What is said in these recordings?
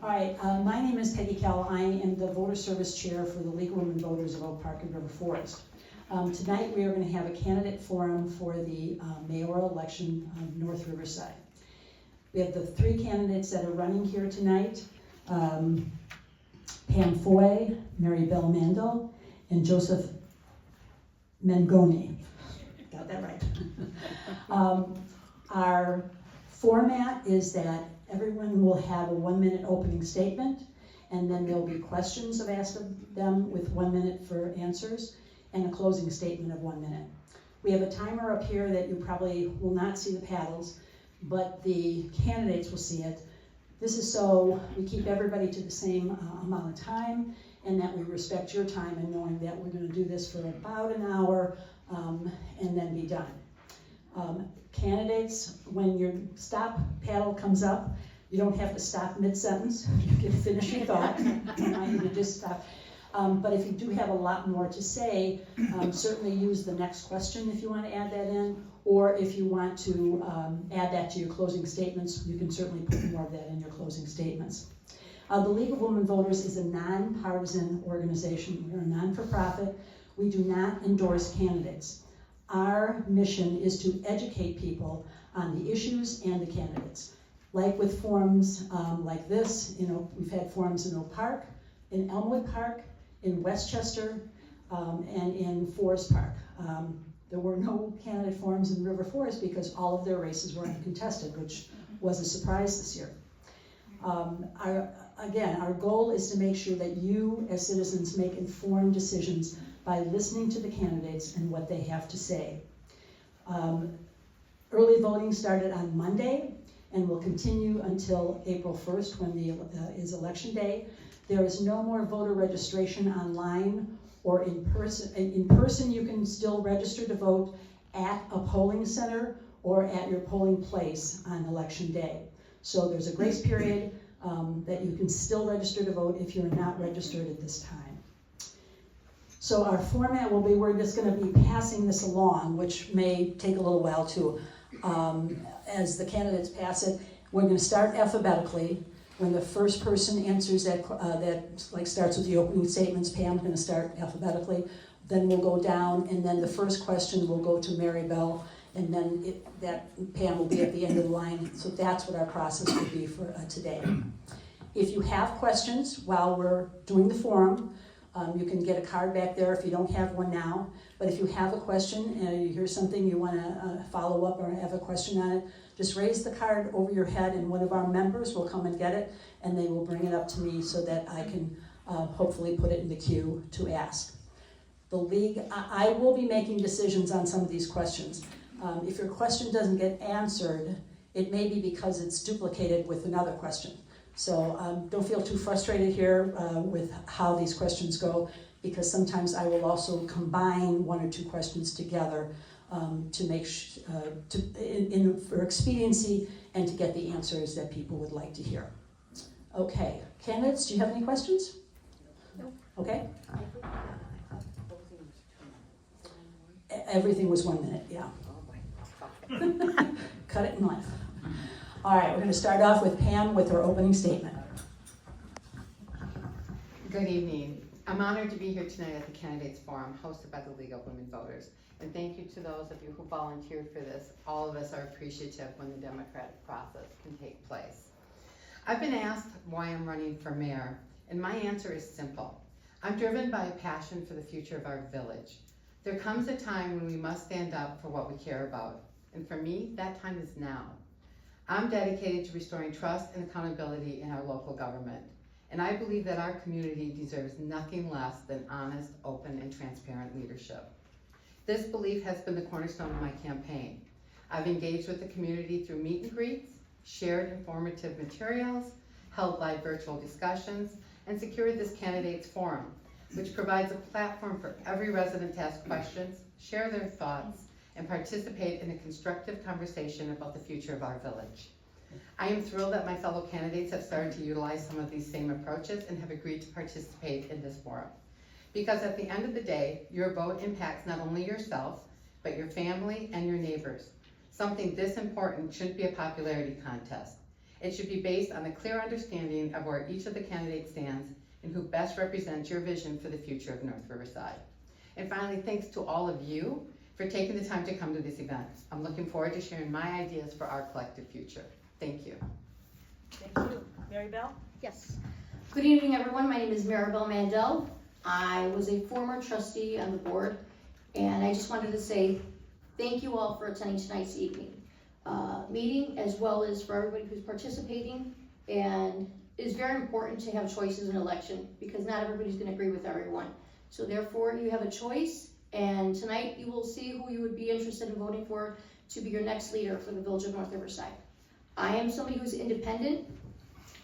All right, my name is Peggy Kell. I am the voter service chair for the League of Women Voters of Oak Park and River Forest. Tonight we are going to have a candidate forum for the mayoral election of North Riverside. We have the three candidates that are running here tonight, Pam Foy, Marybelle Mandel, and Joseph Mengoni. Got that right. Our format is that everyone will have a 1-minute opening statement, and then there'll be questions asked of them with 1 minute for answers, and a closing statement of 1 minute. We have a timer up here that you probably will not see the paddles, but the candidates will see it. This is so we keep everybody to the same amount of time, and that we respect your time in knowing that we're going to do this for about an hour and then be done. Candidates, when your stop paddle comes up, you don't have to stop mid-sentence. You can finish your thought. I remind you to just stop. But if you do have a lot more to say, certainly use the next question if you want to add that in, or if you want to add that to your closing statements, you can certainly put more of that in your closing statements. The League of Women Voters is a nonpartisan organization. We're a non-for-profit. We do not endorse candidates. Our mission is to educate people on the issues and the candidates. Like with forums like this, we've had forums in Oak Park, in Elmwood Park, in Westchester, and in Forest Park. There were no candidate forums in River Forest because all of their races were uncontested, which was a surprise this year. Our goal is to make sure that you, as citizens, make informed decisions by listening to the candidates and what they have to say. Early voting started on Monday and will continue until April 1st when is election day. There is no more voter registration online or in person. In person, you can still register to vote at a polling center or at your polling place on election day. So there's a grace period that you can still register to vote if you're not registered at this time. So our format will be, we're just going to be passing this along, which may take a little while too. As the candidates pass it, we're going to start alphabetically. When the first person answers that starts with the opening statements, Pam's going to start alphabetically. Then we'll go down, and then the first question will go to Marybelle, and then Pam will be at the end of the line. So that's what our process will be for today. If you have questions while we're doing the forum, you can get a card back there if you don't have one now. But if you have a question and you hear something you want to follow up or have a question on it, just raise the card over your head and one of our members will come and get it, and they will bring it up to me so that I can hopefully put it in the queue to ask. The League, I will be making decisions on some of these questions. If your question doesn't get answered, it may be because it's duplicated with another question. So don't feel too frustrated here with how these questions go, because sometimes I will also combine one or two questions together to make for expediency and to get the answers that people would like to hear. Okay, candidates, do you have any questions? No. Okay. Everything was 1 minute, yeah. Cut it in half. All right, we're going to start off with Pam with her opening statement. Good evening. I'm honored to be here tonight at the Candidates Forum hosted by the League of Women Voters. And thank you to those of you who volunteered for this. All of us are appreciative when the democratic process can take place. I've been asked why I'm running for mayor, and my answer is simple. I'm driven by a passion for the future of our village. There comes a time when we must stand up for what we care about. And for me, that time is now. I'm dedicated to restoring trust and accountability in our local government. And I believe that our community deserves nothing less than honest, open, and transparent leadership. This belief has been the cornerstone of my campaign. I've engaged with the community through meet and greets, shared informative materials, held live virtual discussions, and secured this candidates forum, which provides a platform for every resident to ask questions, share their thoughts, and participate in a constructive conversation about the future of our village. I am thrilled that my fellow candidates have started to utilize some of these same approaches and have agreed to participate in this forum. Because at the end of the day, your vote impacts not only yourself, but your family and your neighbors. Something this important shouldn't be a popularity contest. It should be based on a clear understanding of where each of the candidates stands and who best represents your vision for the future of North Riverside. And finally, thanks to all of you for taking the time to come to this event. I'm looking forward to sharing my ideas for our collective future. Thank you. Thank you. Marybelle? Yes. Good evening, everyone. My name is Marybelle Mandel. I was a former trustee on the board, and I just wanted to say thank you all for attending tonight's meeting, as well as for everybody who's participating. And it is very important to have choices in an election because not everybody's going to agree with everyone. So therefore, you have a choice, and tonight you will see who you would be interested in voting for to be your next leader for the Village of North Riverside. I am somebody who's independent.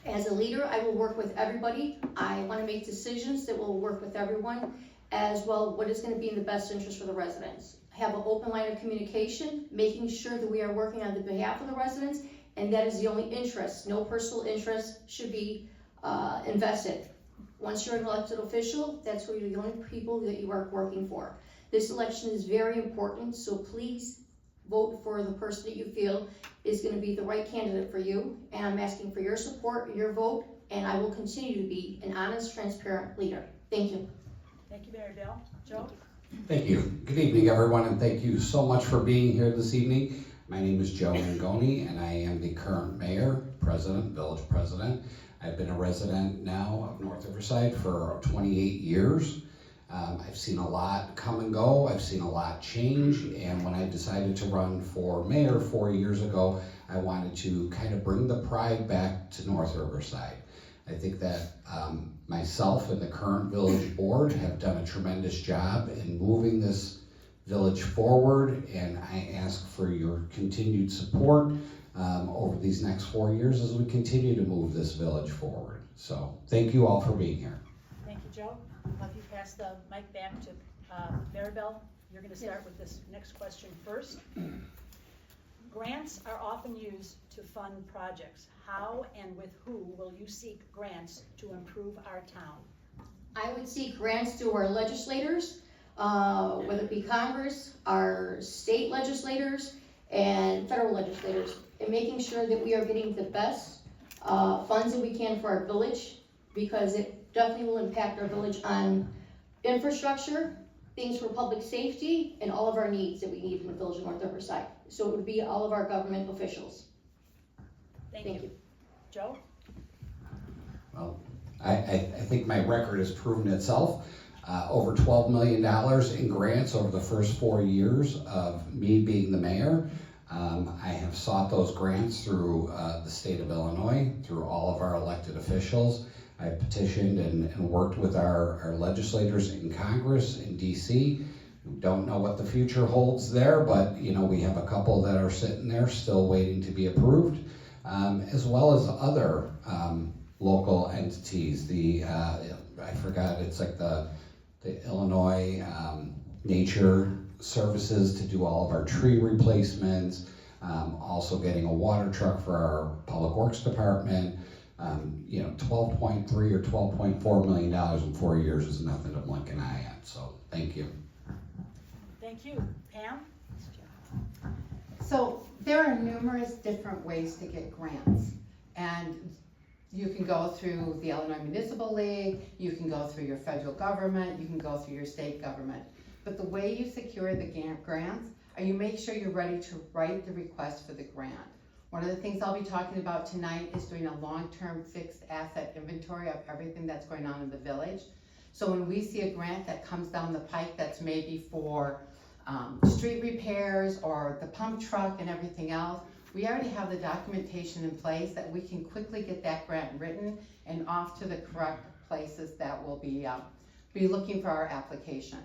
As a leader, I will work with everybody. I want to make decisions that will work with everyone, as well what is going to be in the best interest for the residents. Have an open line of communication, making sure that we are working on the behalf of the residents, and that is the only interest. No personal interest should be invested. Once you're an elected official, that's where you're the only people that you are working for. This election is very important, so please vote for the person that you feel is going to be the right candidate for you. And I'm asking for your support, your vote, and I will continue to be an honest, transparent leader. Thank you. Thank you, Marybelle. Joe? Thank you. Good evening, everyone, and thank you so much for being here this evening. My name is Joe Mengoni, and I am the current mayor, village president. I've been a resident now of North Riverside for 28 years. I've seen a lot come and go. I've seen a lot change, and when I decided to run for mayor 4 years ago, I wanted to kind of bring the pride back to North Riverside. I think that myself and the current village board have done a tremendous job in moving this village forward, and I ask for your continued support over these next 4 years as we continue to move this village forward. So thank you all for being here. Thank you, Joe. If you pass the mic back to Marybelle, you're going to start with this next question first. Grants are often used to fund projects. How and with who will you seek grants to improve our town? I would seek grants to our legislators, whether it be Congress, our state legislators, and federal legislators, and making sure that we are getting the best funds that we can for our village, because it definitely will impact our village on infrastructure, things for public safety, and all of our needs that we need in the village of North Riverside. So it would be all of our government officials. Thank you. Joe? Well, I think my record has proven itself. Over $12 million in grants over the first 4 years of me being the mayor. I have sought those grants through the state of Illinois, through all of our elected officials. I petitioned and worked with our legislators in Congress, in DC. Don't know what the future holds there, but you know, we have a couple that are sitting there still waiting to be approved, as well as other local entities. I forgot, it's like the Illinois Nature Services to do all of our tree replacements, also getting a water truck for our Public Works Department. $12.3 or $12.4 million in 4 years is nothing to blink an eye at, so thank you. Thank you. Pam? So there are numerous different ways to get grants, and you can go through the Illinois Municipal League, you can go through your federal government, you can go through your state government. But the way you secure the grants are you make sure you're ready to write the request for the grant. One of the things I'll be talking about tonight is doing a long-term fixed asset inventory of everything that's going on in the village. So when we see a grant that comes down the pike that's maybe for street repairs or the pump truck and everything else, we already have the documentation in place that we can quickly get that grant written and off to the correct places that will be looking for our application.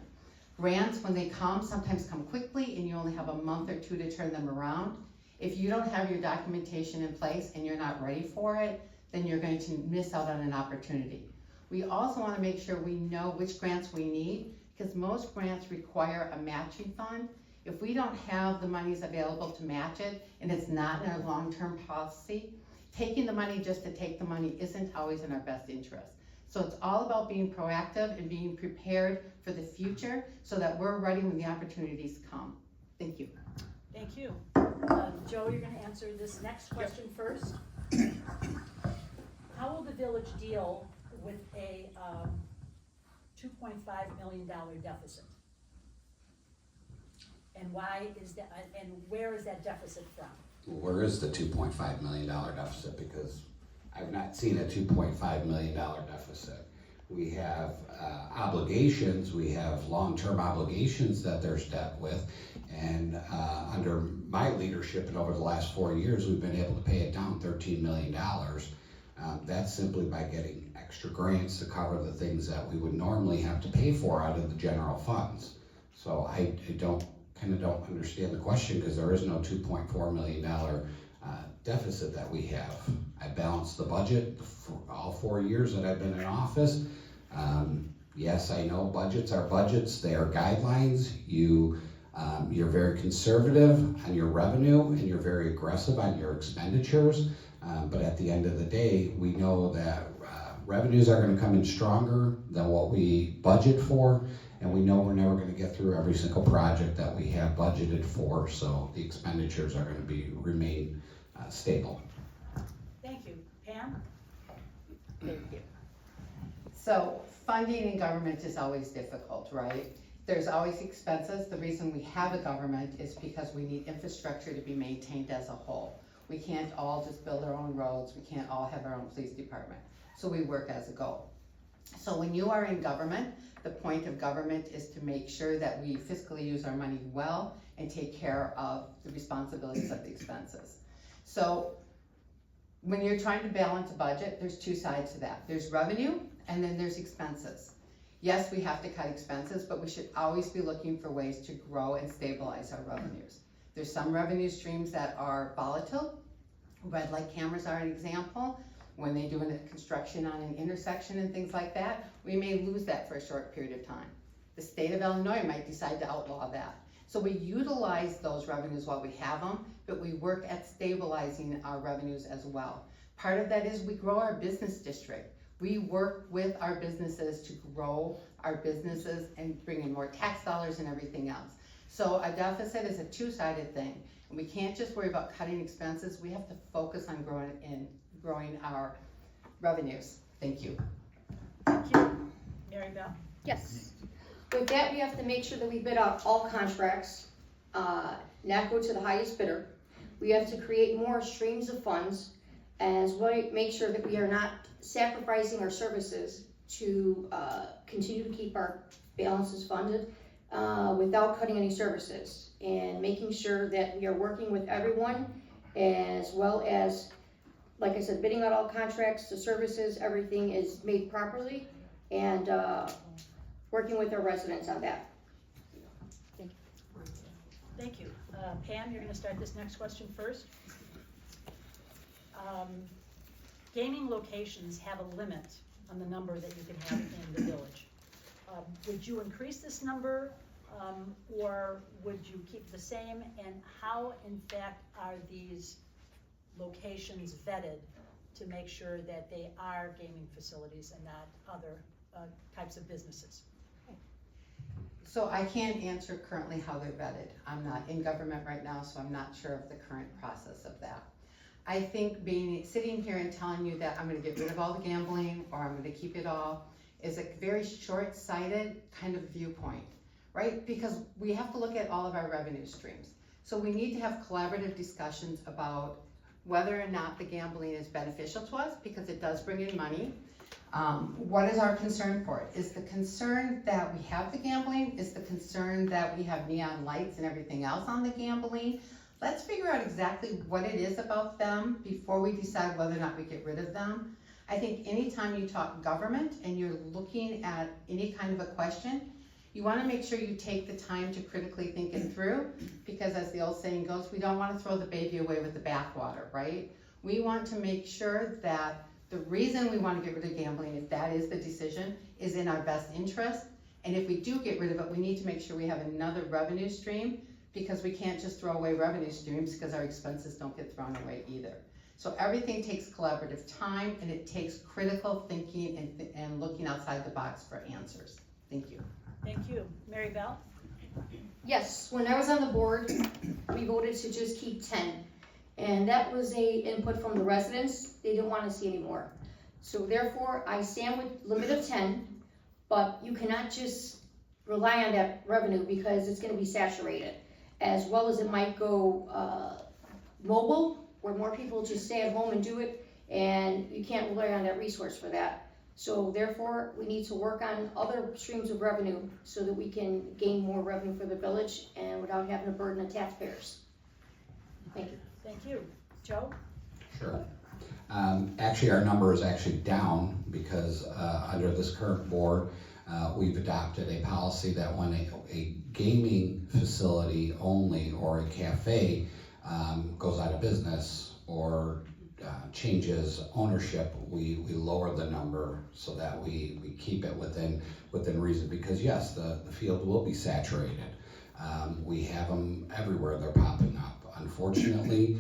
Grants, when they come, sometimes come quickly and you only have a month or two to turn them around. If you don't have your documentation in place and you're not ready for it, then you're going to miss out on an opportunity. We also want to make sure we know which grants we need, because most grants require a matching fund. If we don't have the monies available to match it, and it's not in our long-term policy, taking the money just to take the money isn't always in our best interest. So it's all about being proactive and being prepared for the future so that we're ready when the opportunities come. Thank you. Thank you. Joe, you're going to answer this next question first. How will the village deal with a $2.5 million deficit? And why is that, and where is that deficit from? Where is the $2.5 million deficit? Because I've not seen a $2.5 million deficit. We have obligations, we have long-term obligations that there's debt with, and under my leadership and over the last 4 years, we've been able to pay it down $13 million. That's simply by getting extra grants to cover the things that we would normally have to pay for out of the general funds. So I don't understand the question, because there is no $2.4 million deficit that we have. I balanced the budget for all 4 years that I've been in office. Yes, I know budgets are budgets, they are guidelines. You're very conservative on your revenue and you're very aggressive on your expenditures. But at the end of the day, we know that revenues are going to come in stronger than what we budget for, and we know we're never going to get through every single project that we have budgeted for, so the expenditures are going to remain stable. Thank you. Pam? Thank you. So funding in government is always difficult, right? There's always expenses. The reason we have a government is because we need infrastructure to be maintained as a whole. We can't all just build our own roads. We can't all have our own police department. So we work as a goal. So when you are in government, the point of government is to make sure that we fiscally use our money well and take care of the responsibilities of the expenses. So when you're trying to balance a budget, there's two sides to that. There's revenue and then there's expenses. Yes, we have to cut expenses, but we should always be looking for ways to grow and stabilize our revenues. There's some revenue streams that are volatile. Red light cameras are an example. When they do construction on an intersection and things like that, we may lose that for a short period of time. The state of Illinois might decide to outlaw that. So we utilize those revenues while we have them, but we work at stabilizing our revenues as well. Part of that is we grow our business district. We work with our businesses to grow our businesses and bring in more tax dollars and everything else. So a deficit is a two-sided thing. And we can't just worry about cutting expenses. We have to focus on growing our revenues. Thank you. Thank you. Marybelle? Yes. With that, we have to make sure that we bid out all contracts, not go to the highest bidder. We have to create more streams of funds, as well make sure that we are not sacrificing our services to continue to keep our balances funded without cutting any services, and making sure that we are working with everyone, as well as, like I said, bidding out all contracts, the services, everything is made properly, and working with our residents on that. Thank you. Pam, you're going to start this next question first. Gaming locations have a limit on the number that you can have in the village. Would you increase this number, or would you keep the same? And how, in fact, are these locations vetted to make sure that they are gaming facilities and not other types of businesses? So I can't answer currently how they're vetted. I'm not in government right now, so I'm not sure of the current process of that. I think sitting here and telling you that I'm gonna get rid of all the gambling or I'm gonna keep it all is a very short-sighted kind of viewpoint, right? Because we have to look at all of our revenue streams. So we need to have collaborative discussions about whether or not the gambling is beneficial to us, because it does bring in money. What is our concern for it? Is the concern that we have the gambling? Is the concern that we have neon lights and everything else on the gambling? Let's figure out exactly what it is about them before we decide whether or not we get rid of them. I think anytime you talk government and you're looking at any kind of a question, you want to make sure you take the time to critically think it through, because as the old saying goes, we don't want to throw the baby away with the bathwater, right? We want to make sure that the reason we want to get rid of gambling, if that is the decision, is in our best interest. And if we do get rid of it, we need to make sure we have another revenue stream, because we can't just throw away revenue streams because our expenses don't get thrown away either. So everything takes collaborative time, and it takes critical thinking and looking outside the box for answers. Thank you. Thank you. Marybelle? Yes, when I was on the board, we voted to just keep 10. And that was a input from the residents, they didn't wanna see anymore. So therefore, I stand with limit of 10, but you cannot just rely on that revenue because it's gonna be saturated. As well as it might go, mobile, where more people just stay at home and do it, and you can't rely on that resource for that. So therefore, we need to work on other streams of revenue so that we can gain more revenue for the village and without having to burden the taxpayers. Thank you. Thank you. Joe? Sure. Actually, our number is actually down because under this current board, we've adopted a policy that when a gaming facility only or a cafe goes out of business or changes ownership, we lower the number so that we keep it within reason. Because yes, the field will be saturated. We have them everywhere, they're popping up. Unfortunately,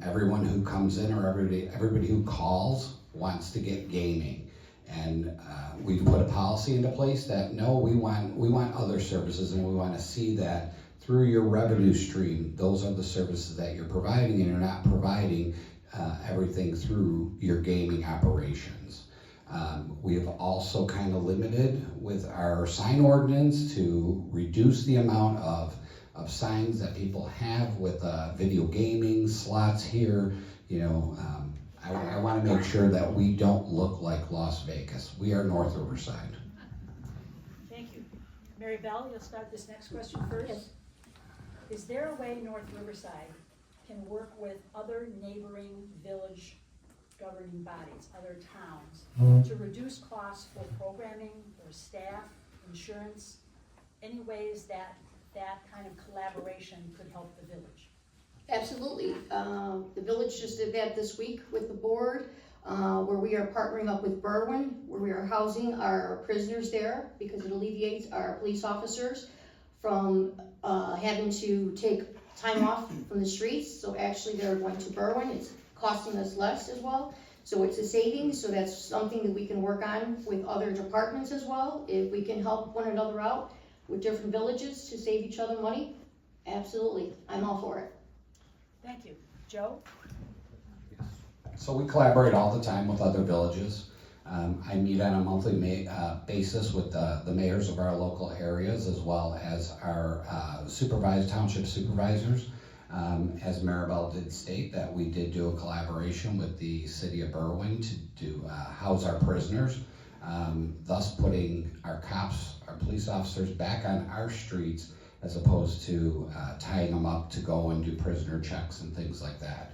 everyone who comes in or everybody who calls wants to get gaming. And we've put a policy into place that no, we want other services, and we want to see that through your revenue stream, those are the services that you're providing, and you're not providing everything through your gaming operations. We have also kind of limited with our sign ordinance to reduce the amount of signs that people have with video gaming, slots here. You know, I want to make sure that we don't look like Las Vegas. We are North Riverside. Thank you. Marybelle, you'll start this next question first. Yes. Is there a way North Riverside can work with other neighboring village governing bodies, other towns, to reduce costs for programming or staff, insurance, any ways that kind of collaboration could help the village? Absolutely. The village just did that this week with the board, where we are partnering up with Berwyn, where we are housing our prisoners there because it alleviates our police officers from having to take time off from the streets. So actually they're going to Berwyn. It's costing us less as well. So it's a savings. So that's something that we can work on with other departments as well. If we can help one another out with different villages to save each other money, absolutely. I'm all for it. Thank you. Joe? So we collaborate all the time with other villages. I meet on a monthly basis with the mayors of our local areas as well as our township supervisors. As Marybelle did state, that we did do a collaboration with the city of Berwyn to house our prisoners, thus putting our cops, our police officers back on our streets as opposed to tying them up to go and do prisoner checks and things like that.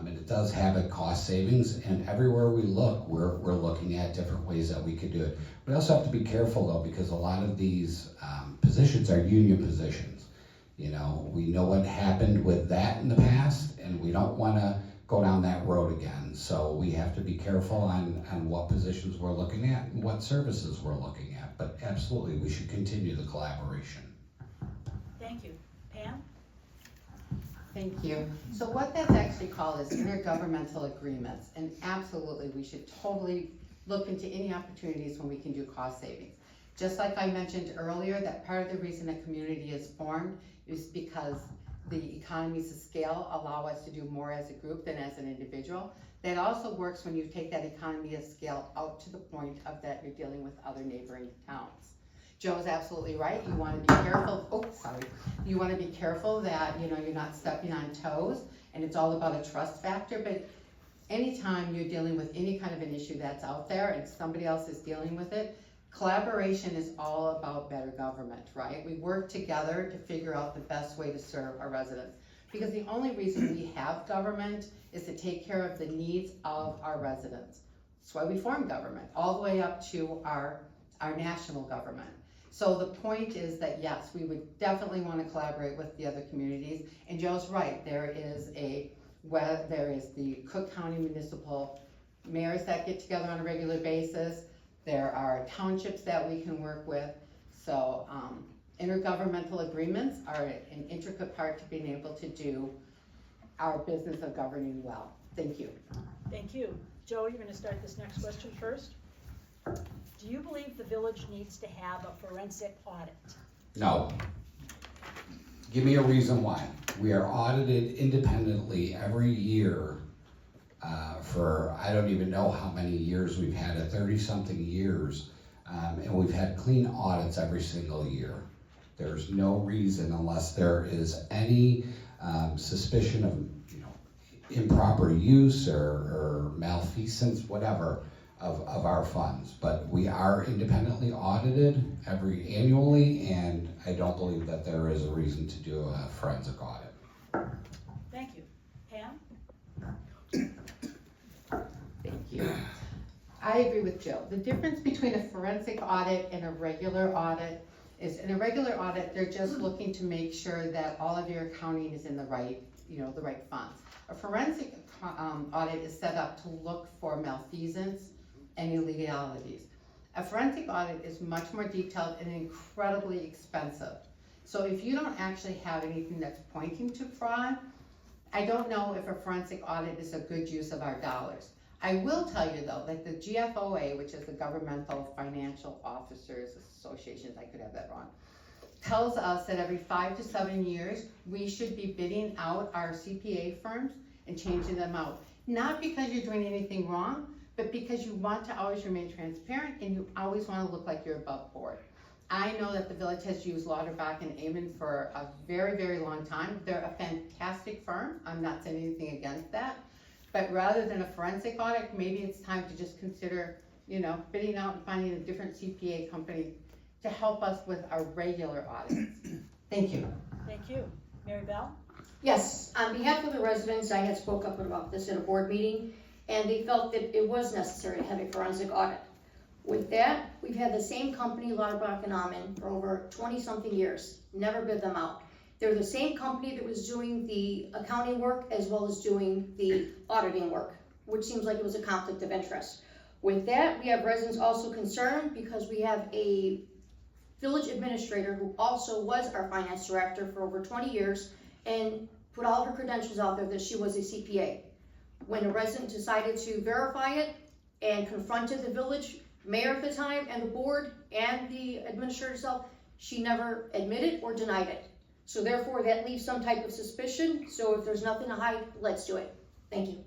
And it does have a cost savings, and everywhere we look, we're looking at different ways that we could do it. We also have to be careful though, because a lot of these positions are union positions. You know, we know what happened with that in the past, and we don't want to go down that road again. So we have to be careful on what positions we're looking at and what services we're looking at. But absolutely, we should continue the collaboration. Thank you. Pam? Thank you. So what that's actually called is intergovernmental agreements, and absolutely, we should totally look into any opportunities when we can do cost savings. Just like I mentioned earlier, that part of the reason a community is formed is because the economies of scale allow us to do more as a group than as an individual. That also works when you take that economy of scale out to the point of that you're dealing with other neighboring towns. Joe's absolutely right. You want to be careful. You want to be careful that you're not stepping on toes, and it's all about a trust factor. But anytime you're dealing with any kind of an issue that's out there and somebody else is dealing with it, collaboration is all about better government, right? We work together to figure out the best way to serve our residents. Because the only reason we have government is to take care of the needs of our residents. That's why we form government, all the way up to our national government. So the point is that yes, we would definitely want to collaborate with the other communities. And Joe's right, there is the Cook County Municipal Mayors that get together on a regular basis. There are townships that we can work with. So intergovernmental agreements are an intricate part to being able to do our business of governing well. Thank you. Thank you. Joe, you're going to start this next question first. Do you believe the village needs to have a forensic audit? No. Give me a reason why. We are audited independently every year for, I don't even know how many years we've had it, 30-something years. And we've had clean audits every single year. There's no reason, unless there is any suspicion of improper use or malfeasance, whatever, of our funds. But we are independently audited annually, and I don't believe that there is a reason to do a forensic audit. Thank you. Pam? Thank you. I agree with Jill. The difference between a forensic audit and a regular audit is, in a regular audit, they're just looking to make sure that all of your accounting is in the right, the right funds. A forensic audit is set up to look for malfeasance and illegalities. A forensic audit is much more detailed and incredibly expensive. So if you don't actually have anything that's pointing to fraud, I don't know if a forensic audit is a good use of our dollars. I will tell you though, that the GFOA, which is the Governmental Financial Officers Association, I could have that wrong, tells us that every 5 to 7 years, we should be bidding out our CPA firms and changing them out. Not because you're doing anything wrong, but because you want to always remain transparent and you always want to look like you're above board. I know that the village has used Lauterbach and Amon for a very, very long time. They're a fantastic firm. I'm not saying anything against that. But rather than a forensic audit, maybe it's time to just consider, bidding out and finding a different CPA company to help us with our regular audits. Thank you. Thank you. Marybelle? Yes, on behalf of the residents, I had spoke up about this at a board meeting, and they felt that it was necessary to have a forensic audit. With that, we've had the same company, Lauterbach and Amon, for over 20-something years, never bid them out. They're the same company that was doing the accounting work as well as doing the auditing work, which seems like it was a conflict of interest. With that, we have residents also concerned because we have a village administrator who also was our finance director for over 20 years and put all of her credentials out there that she was a CPA. When a resident decided to verify it and confronted the village mayor at the time and the board and the administrator herself, she never admitted or denied it. So therefore, that leaves some type of suspicion. So if there's nothing to hide, let's do it. Thank you.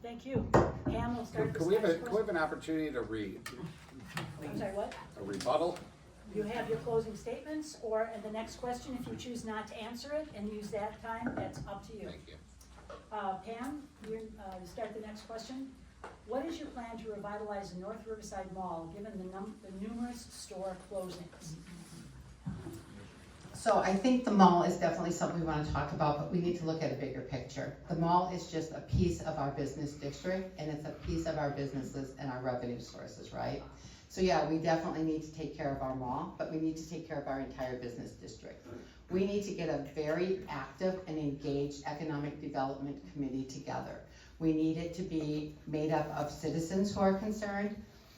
Thank you. Pam, we'll start this Can we next have an opportunity to I'm sorry, what? a rebuttal? You have your closing statements, or the next question, if you choose not to answer it and use that time, that's up to you. Thank you. Pam, you start the next question. What is your plan to revitalize the North Riverside Mall, given the numerous store closings? So I think the mall is definitely something we want to talk about, but we need to look at a bigger picture. The mall is just a piece of our business district, and it's a piece of our businesses and our revenue sources, right? So yeah, we definitely need to take care of our mall, but we need to take care of our entire business district. We need to get a very active and engaged economic development committee together. We need it to be made up of citizens who are concerned,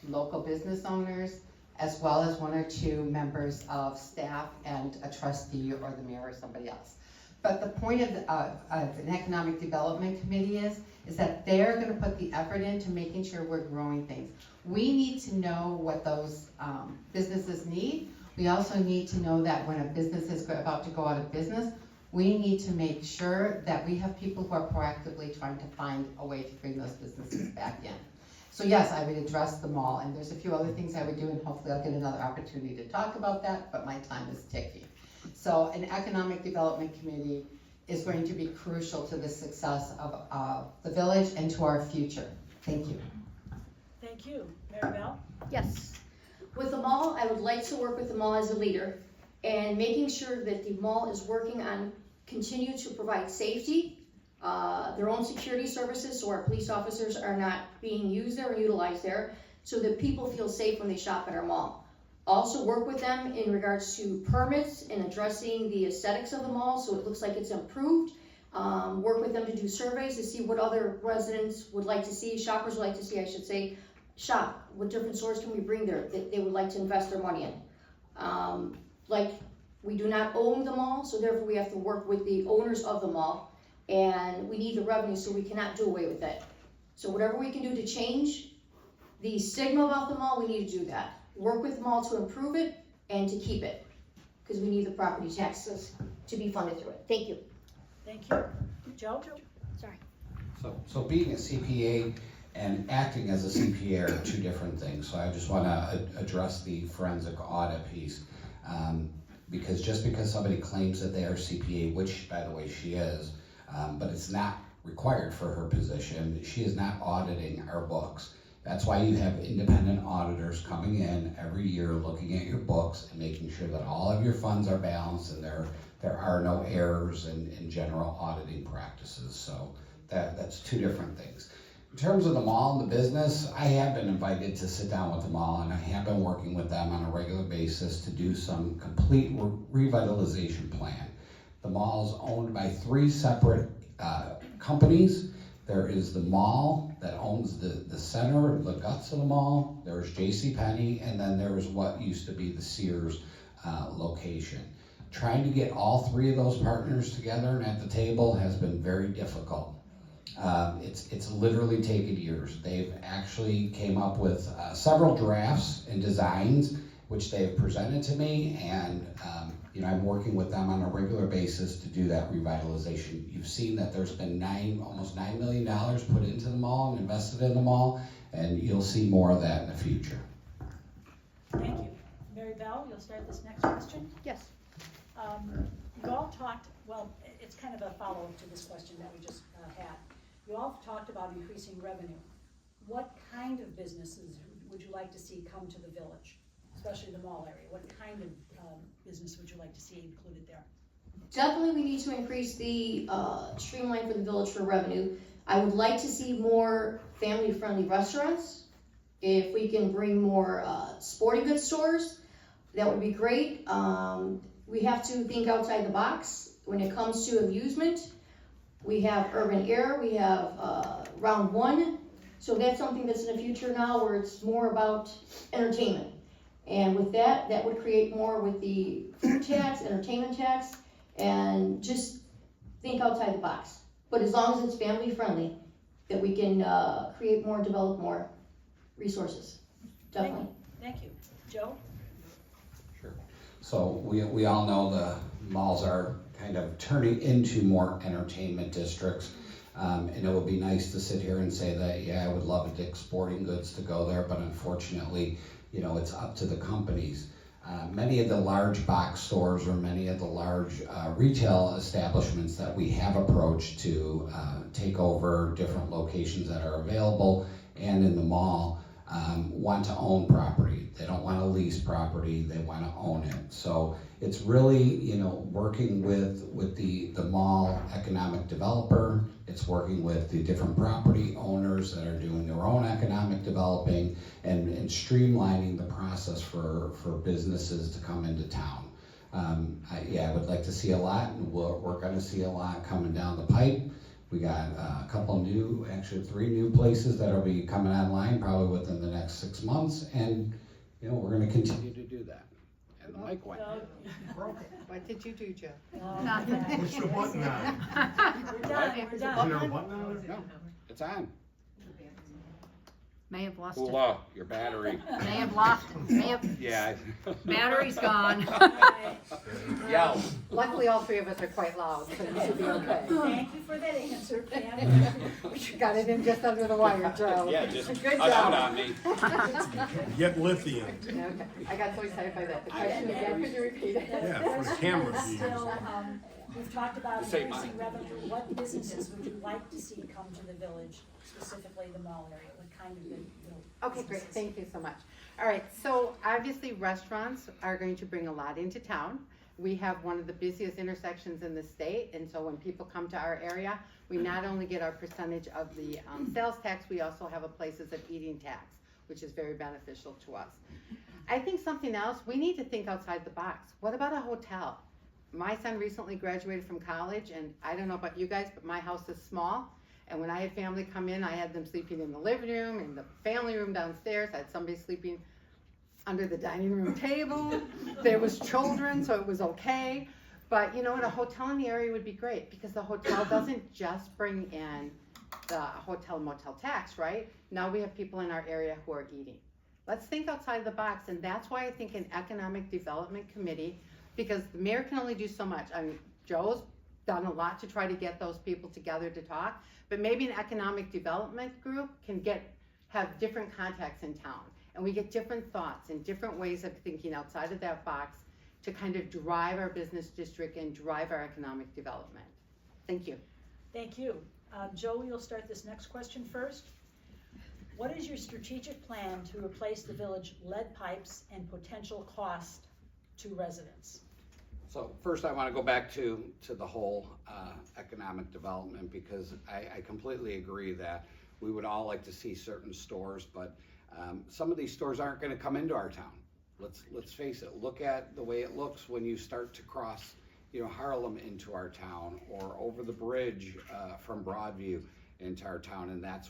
local business owners, as well as 1 or 2 members of staff and a trustee or the mayor or somebody else. But the point of an economic development committee is that they're gonna put the effort into making sure we're growing things. We need to know what those businesses need. We also need to know that when a business is about to go out of business, we need to make sure that we have people who are proactively trying to find a way to bring those businesses back in. So yes, I would address the mall, and there's a few other things I would do, and hopefully I'll get another opportunity to talk about that, but my time is ticking. So an economic development committee is going to be crucial to the success of the village and to our future. Thank you. Thank you. Marybelle? Yes. With the mall, I would like to work with the mall as a leader and making sure that the mall is working on continue to provide safety, their own security services, so our police officers are not being used there or utilized there, so that people feel safe when they shop at our mall. Also work with them in regards to permits and addressing the aesthetics of the mall, so it looks like it's improved. Work with them to do surveys to see what other residents would like to see, shoppers would like to see, I should say. Shop, what different stores can we bring there that they would like to invest their money in. Like, we do not own the mall, so therefore we have to work with the owners of the mall, and we need the revenue, so we cannot do away with it. So whatever we can do to change the stigma about the mall, we need to do that. Work with the mall to improve it and to keep it, because we need the property taxes. to be funded through it. Thank you. Thank you. Joe? Sorry. So being a CPA and acting as a CPA are two different things. So I just want to address the forensic audit piece. Because just because somebody claims that they are CPA, which by the way she is, but it's not required for her position, she is not auditing our books. That's why you have independent auditors coming in every year looking at your books and making sure that all of your funds are balanced and there are no errors in general auditing practices. So that's two different things. In terms of the mall and the business, I have been invited to sit down with the mall, and I have been working with them on a regular basis to do some complete revitalization plan. The mall is owned by 3 separate companies. There is the mall that owns the center, the guts of the mall. There's JCPenney, and then there is what used to be the Sears location. Trying to get all 3 of those partners together and at the table has been very difficult. It's literally taken years. They've actually came up with several drafts and designs which they've presented to me, and I'm working with them on a regular basis to do that revitalization. You've seen that there's been almost $9 million put into the mall and invested in the mall, and you'll see more of that in the future. Thank you. Marybelle, you'll start this next question. Yes. You all talked, well, it's kind of a follow-up to this question that we just had. You all talked about increasing revenue. What kind of businesses would you like to see come to the village, especially the mall area? What kind of business would you like to see included there? Definitely we need to increase the streamline for the village for revenue. I would like to see more family-friendly restaurants. If we can bring more sporting goods stores, that would be great. We have to think outside the box when it comes to amusement. We have urban air, we have round 1. So that's something that's in the future now where it's more about entertainment. And with that would create more with the food tax, entertainment tax, and just think outside the box. But as long as it's family friendly, that we can create more, develop more resources, definitely. Thank you. Joe? Sure. So we all know the malls are kind of turning into more entertainment districts. And it would be nice to sit here and say that, yeah, I would love a Dick's Sporting Goods to go there, but unfortunately, it's up to the companies. Many of the large box stores or many of the large retail establishments that we have approached to take over different locations that are available and in the mall want to own property. They don't want to lease property, they want to own it. So it's really, working with the mall economic developer. It's working with the different property owners that are doing their own economic developing and streamlining the process for businesses to come into town. I would like to see a lot, and we're going to see a lot coming down the pipe. We got a couple new, actually 3 new places that'll be coming online probably within the next 6 months, and we're going to continue to do that. And the mic went. What did you do, Joe? Nothing. Push the button on. We're done, we're Is done. there a button on it? No, it's on. May have lost it. Hola, your battery. May have lost it. May have, Yeah. battery's gone. Yo. Luckily, all 3 of us are quite loud, so you should be okay. Thank you for that answer, Pam. You got it in just under the wire, Joe. Yeah, just Good cut out job. on me. Get lithium. Okay, I got so excited by that. The question again, could you repeat it? Yeah, for the camera But views. still, we've talked about Say increasing mine. revenue. What businesses would you like to see come to the village, specifically the mall area? What kind of, Okay, great, businesses? thank you so much. All right, so obviously restaurants are going to bring a lot into town. We have one of the busiest intersections in the state, and so when people come to our area, we not only get our percentage of the sales tax, we also have a places of eating tax, which is very beneficial to us. I think something else, we need to think outside the box. What about a hotel? My son recently graduated from college, and I don't know about you guys, but my house is small. And when I had family come in, I had them sleeping in the living room, in the family room downstairs. I had somebody sleeping under the dining room table. There was children, so it was okay. But a hotel in the area would be great because the hotel doesn't just bring in the hotel motel tax, right? Now we have people in our area who are eating. Let's think outside the box, and that's why I think an economic development committee, because the mayor can only do so much. I mean, Joe's done a lot to try to get those people together to talk, but maybe an economic development group can have different contacts in town, and we get different thoughts and different ways of thinking outside of that box to kind of drive our business district and drive our economic development. Thank you. Thank you. Joe, you'll start this next question first. What is your strategic plan to replace the village lead pipes and potential cost to residents? So first I want to go back to the whole economic development, because I completely agree that we would all like to see certain stores, but some of these stores aren't going to come into our town. Let's face it, look at the way it looks when you start to cross, Harlem into our town, or over the bridge from Broadview into our town. And that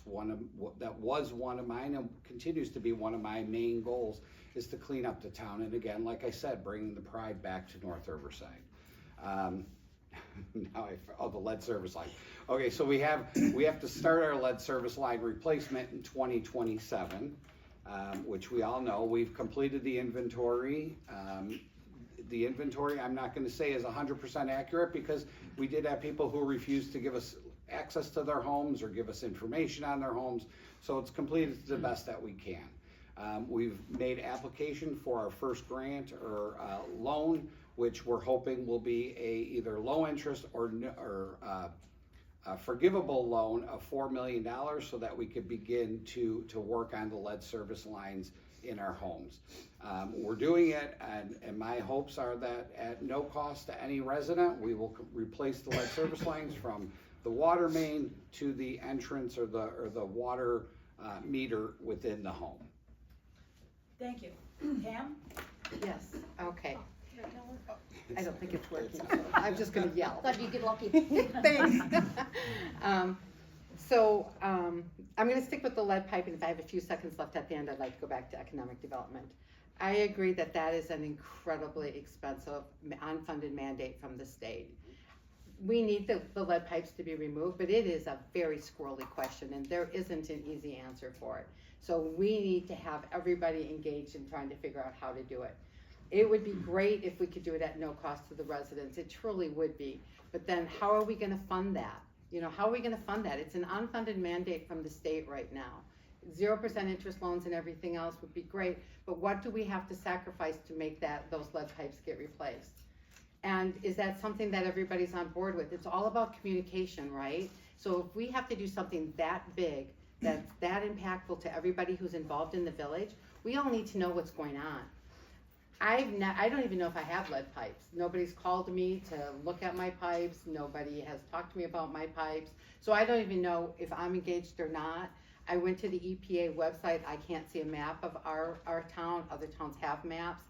was one of mine, and continues to be one of my main goals, is to clean up the town. And again, like I said, bringing the pride back to North Riverside. The lead service line. Okay, so we have to start our lead service line replacement in 2027, which we all know. We've completed the inventory. The inventory, I'm not going to say is 100% accurate, because we did have people who refused to give us access to their homes or give us information on their homes. So it's completed to the best that we can. We've made application for our first grant or loan, which we're hoping will be either low interest or a forgivable loan of $4 million, so that we could begin to work on the lead service lines in our homes. We're doing it, and my hopes are that at no cost to any resident, we will replace the lead service lines from the water main to the entrance or the water meter within the home. Thank you. Pam? Yes, okay. I don't think it's working, so I'm just gonna yell. Thought you'd get lucky. Thanks. I'm gonna stick with the lead pipe, and if I have a few seconds left at the end, I'd like to go back to economic development. I agree that is an incredibly expensive unfunded mandate from the state. We need the lead pipes to be removed, but it is a very squirrely question, and there isn't an easy answer for it. So we need to have everybody engaged in trying to figure out how to do it. It would be great if we could do it at no cost to the residents. It truly would be. But then how are we gonna fund that? How are we gonna fund that? It's an unfunded mandate from the state right now. 0% interest loans and everything else would be great, but what do we have to sacrifice to make those lead pipes get replaced? And is that something that everybody's on board with? It's all about communication, right? So if we have to do something that big, that's that impactful to everybody who's involved in the village, we all need to know what's going on. I don't even know if I have lead pipes. Nobody's called me to look at my pipes. Nobody has talked to me about my pipes. So I don't even know if I'm engaged or not. I went to the EPA website. I can't see a map of our town. Other towns have maps.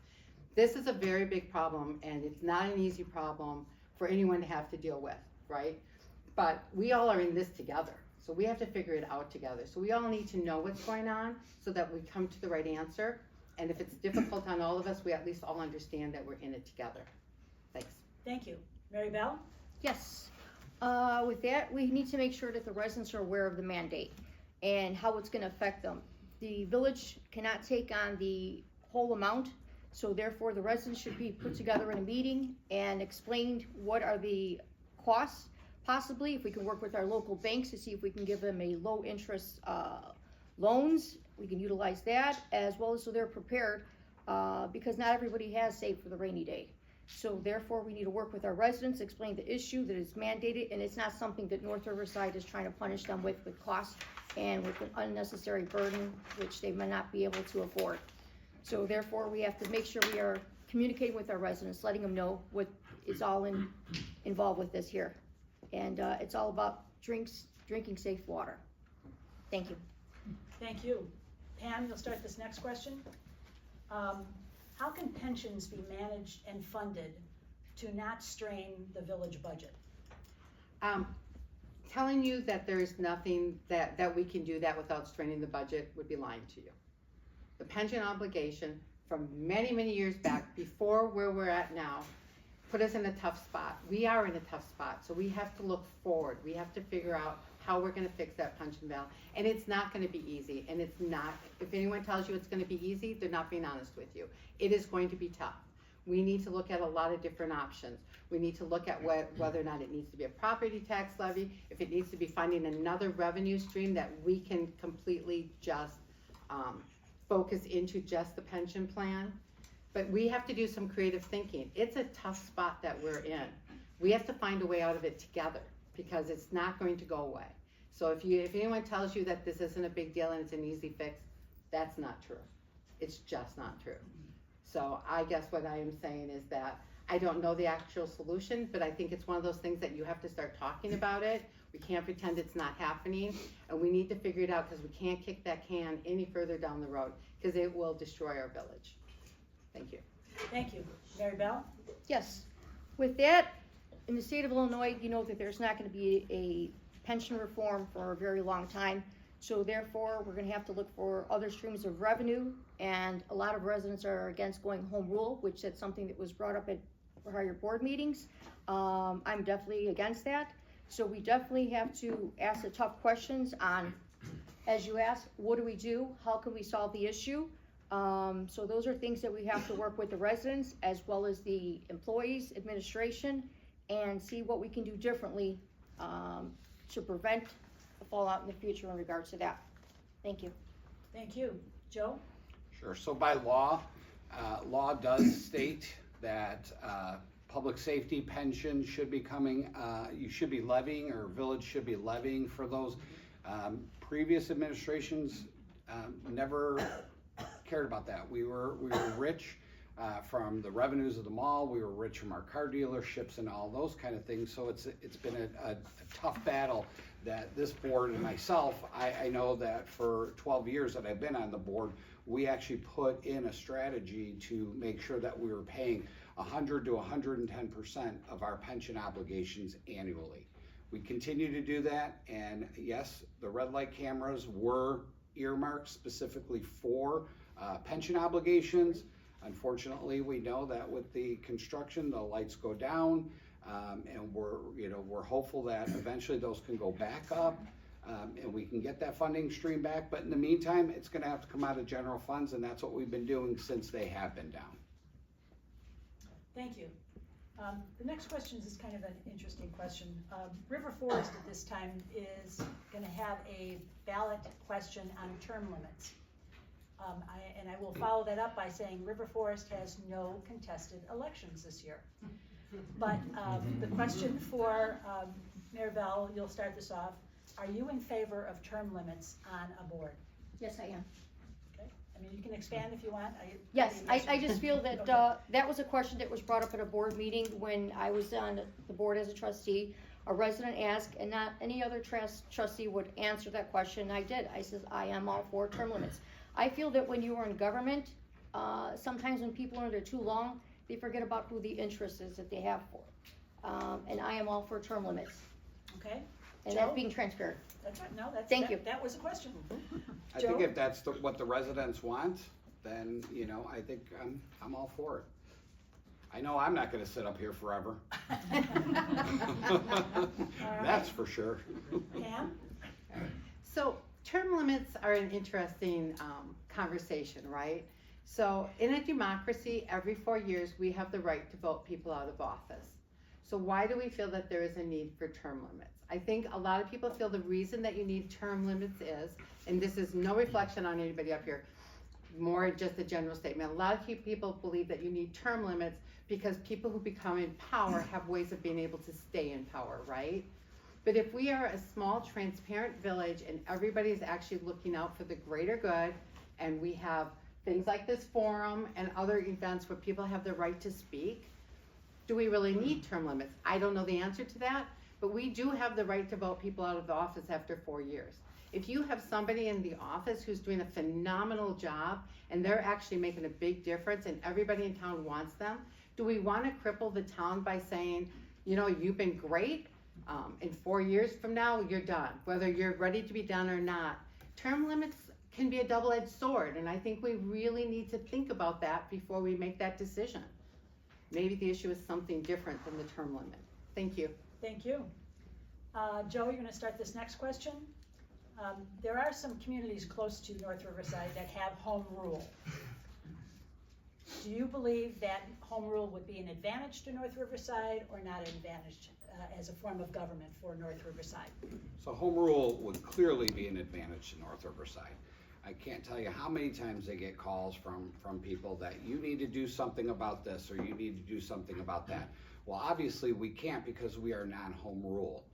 This is a very big problem, and it's not an easy problem for anyone to have to deal with, right? But we all are in this together. So we have to figure it out together. So we all need to know what's going on so that we come to the right answer. And if it's difficult on all of us, we at least all understand that we're in it together. Thanks. Thank you. Marybelle? Yes. With that, we need to make sure that the residents are aware of the mandate and how it's gonna affect them. The village cannot take on the whole amount, so therefore the residents should be put together in a meeting and explained what are the costs, possibly if we can work with our local banks to see if we can give them a low interest loans. We can utilize that, as well as so they're prepared, because not everybody has saved for the rainy day. So therefore, we need to work with our residents, explain the issue that is mandated, and it's not something that North Riverside is trying to punish them with costs and with an unnecessary burden, which they may not be able to afford. So therefore, we have to make sure we are communicating with our residents, letting them know what is all involved with this here. And it's all about drinking safe water. Thank you. Thank you. Pam, you'll start this next question. How can pensions be managed and funded to not strain the village budget? Telling you that there is nothing that we can do that without straining the budget would be lying to you. The pension obligation from many, many years back, before where we're at now, put us in a tough spot. We are in a tough spot, so we have to look forward. We have to figure out how we're gonna fix that pension bill. And it's not gonna be easy, and it's not, if anyone tells you it's gonna be easy, they're not being honest with you. It is going to be tough. We need to look at a lot of different options. We need to look at whether or not it needs to be a property tax levy, if it needs to be funding another revenue stream that we can completely just focus into just the pension plan. But we have to do some creative thinking. It's a tough spot that we're in. We have to find a way out of it together because it's not going to go away. So if anyone tells you that this isn't a big deal and it's an easy fix, that's not true. It's just not true. So I guess what I am saying is that I don't know the actual solution, but I think it's one of those things that you have to start talking about it. We can't pretend it's not happening, and we need to figure it out because we can't kick that can any further down the road because it will destroy our village. Thank you. Thank you. Marybelle? Yes. With that, in the state of Illinois, you know that there's not gonna be a pension reform for a very long time. So therefore, we're gonna have to look for other streams of revenue, and a lot of residents are against going home rule, which is something that was brought up at prior board meetings. I'm definitely against that. So we definitely have to ask the tough questions on, as you asked, what do we do? How can we solve the issue? So those are things that we have to work with the residents as well as the employees, administration, and see what we can do differently to prevent a fallout in the future in regards to that. Thank you. Thank you. Joe? Sure, so by law, law does state that public safety pension should be coming, you should be levying, or village should be levying for those. Previous administrations never cared about that. We were rich from the revenues of the mall, we were rich from our car dealerships and all those kind of things, so it's been a tough battle that this board and myself, I know that for 12 years that I've been on the board, we actually put in a strategy to make sure that we were paying 100 to 110% of our pension obligations annually. We continue to do that, and yes, the red light cameras were earmarked specifically for pension obligations. Unfortunately, we know that with the construction, the lights go down, and we're hopeful that eventually those can go back up, and we can get that funding stream back. But in the meantime, it's going to have to come out of general funds, and that's what we've been doing since they have been down. Thank you. The next question is kind of an interesting question. River Forest at this time is gonna have a ballot question on term limits. And I will follow that up by saying River Forest has no contested elections this year. But the question for Marybelle, you'll start this off. Are you in favor of term limits on a board? Yes, I am. Okay. I mean, you can expand if you want. Yes, I just feel that, that was a question that was brought up at a board meeting when I was on the board as a trustee. A resident asked, and not any other trustee would answer that question. I did. I said, I am all for term limits. I feel that when you are in government, sometimes when people are there too long, they forget about who the interest is that they have for. And I am all for term limits. Okay. And Joe? that's being transparent. That's right. No, Thank you. That was a question. I think if that's what the residents want, then, I think I'm all for it. I know I'm not gonna sit up here forever. That's for sure. Pam? So term limits are an interesting conversation, right? So in a democracy, every 4 years, we have the right to vote people out of office. So why do we feel that there is a need for term limits? I think a lot of people feel the reason that you need term limits is, and this is no reflection on anybody up here, more just a general statement. A lot of people believe that you need term limits because people who become in power have ways of being able to stay in power, right? But if we are a small, transparent village and everybody is actually looking out for the greater good, and we have things like this forum and other events where people have the right to speak, do we really need term limits? I don't know the answer to that, but we do have the right to vote people out of the office after 4 years. If you have somebody in the office who's doing a phenomenal job and they're actually making a big difference and everybody in town wants them, do we want to cripple the town by saying, you've been great, in 4 years from now, you're done, whether you're ready to be done or not? Term limits can be a double-edged sword, and I think we really need to think about that before we make that decision. Maybe the issue is something different than the term limit. Thank you. Thank you. Joe, you're gonna start this next question. There are some communities close to North Riverside that have home rule. Do you believe that home rule would be an advantage to North Riverside or not an advantage as a form of government for North Riverside? So home rule would clearly be an advantage to North Riverside. I can't tell you how many times they get calls from people that you need to do something about this or you need to do something about that. Well, obviously we can't because we are non-home rule.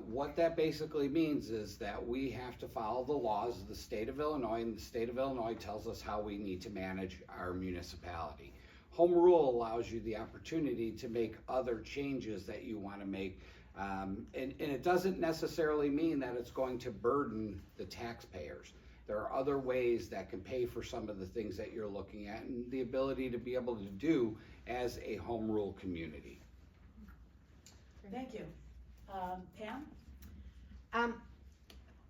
What that basically means is that we have to follow the laws of the state of Illinois, and the state of Illinois tells us how we need to manage our municipality. Home rule allows you the opportunity to make other changes that you want to make, and it doesn't necessarily mean that it's going to burden the taxpayers. There are other ways that can pay for some of the things that you're looking at and the ability to be able to do as a home rule community. Thank you. Pam?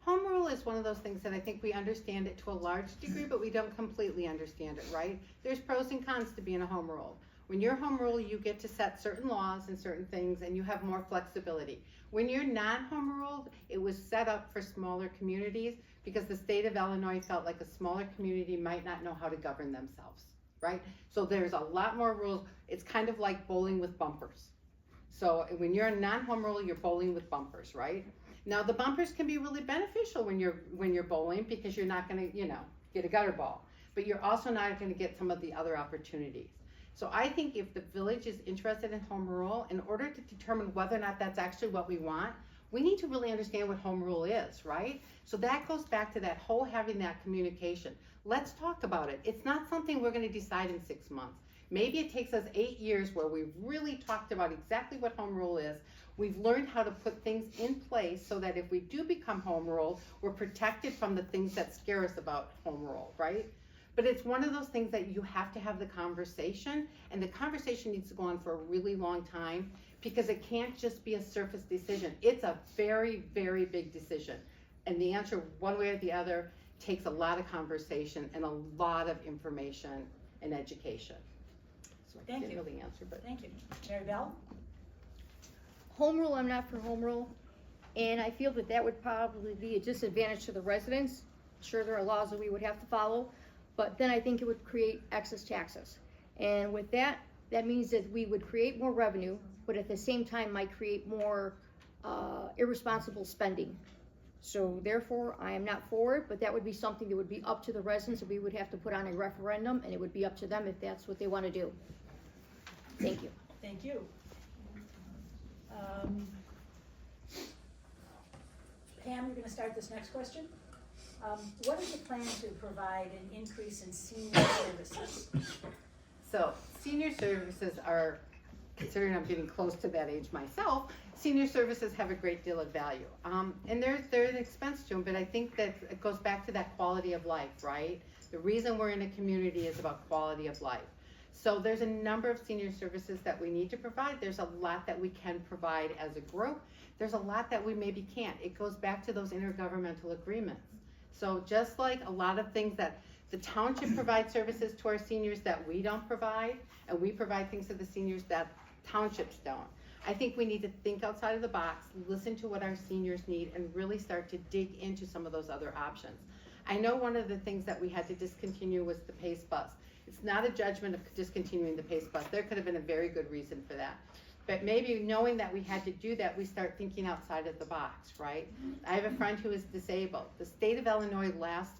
Home rule is one of those things that I think we understand it to a large degree, but we don't completely understand it, right? There's pros and cons to being a home rule. When you're home rule, you get to set certain laws and certain things, and you have more flexibility. When you're not home ruled, it was set up for smaller communities because the state of Illinois felt like a smaller community might not know how to govern themselves, right? So there's a lot more rules. It's kind of like bowling with bumpers. So when you're a non-home rule, you're bowling with bumpers, right? Now the bumpers can be really beneficial when you're bowling because you're not going to, get a gutter ball, but you're also not going to get some of the other opportunities. So I think if the village is interested in home rule, in order to determine whether or not that's actually what we want, we need to really understand what home rule is, right? So that goes back to that whole having that communication. Let's talk about it. It's not something we're going to decide in 6 months. Maybe it takes us 8 years where we've really talked about exactly what home rule is. We've learned how to put things in place so that if we do become home rule, we're protected from the things that scare us about home rule, right? But it's one of those things that you have to have the conversation, and the conversation needs to go on for a really long time because it can't just be a surface decision. It's a very, very big decision. And the answer, one way or the other, takes a lot of conversation and a lot of information and education. So I Thank didn't you. really answer, but. Thank you. Marybelle? Home rule, I'm not for home rule, and I feel that that would probably be a disadvantage to the residents. Sure, there are laws that we would have to follow, but then I think it would create excess taxes. And with that, that means that we would create more revenue, but at the same time might create more irresponsible spending. So therefore, I am not for it, but that would be something that would be up to the residents, that we would have to put on a referendum, and it would be up to them if that's what they want to do. Thank you. Thank you. Pam, you're going to start this next question. What is the plan to provide an increase in senior services? So senior services are, considering I'm getting close to that age myself, senior services have a great deal of value. And there's an expense to them, but I think that it goes back to that quality of life, right? The reason we're in a community is about quality of life. So there's a number of senior services that we need to provide. There's a lot that we can provide as a group. There's a lot that we maybe can't. It goes back to those intergovernmental agreements. So just like a lot of things that the township provides services to our seniors that we don't provide, and we provide things to the seniors that townships don't. I think we need to think outside of the box, listen to what our seniors need, and really start to dig into some of those other options. I know one of the things that we had to discontinue was the PACE bus. It's not a judgment of discontinuing the PACE bus. There could have been a very good reason for that. But maybe knowing that we had to do that, we start thinking outside of the box, right? I have a friend who is disabled. The state of Illinois last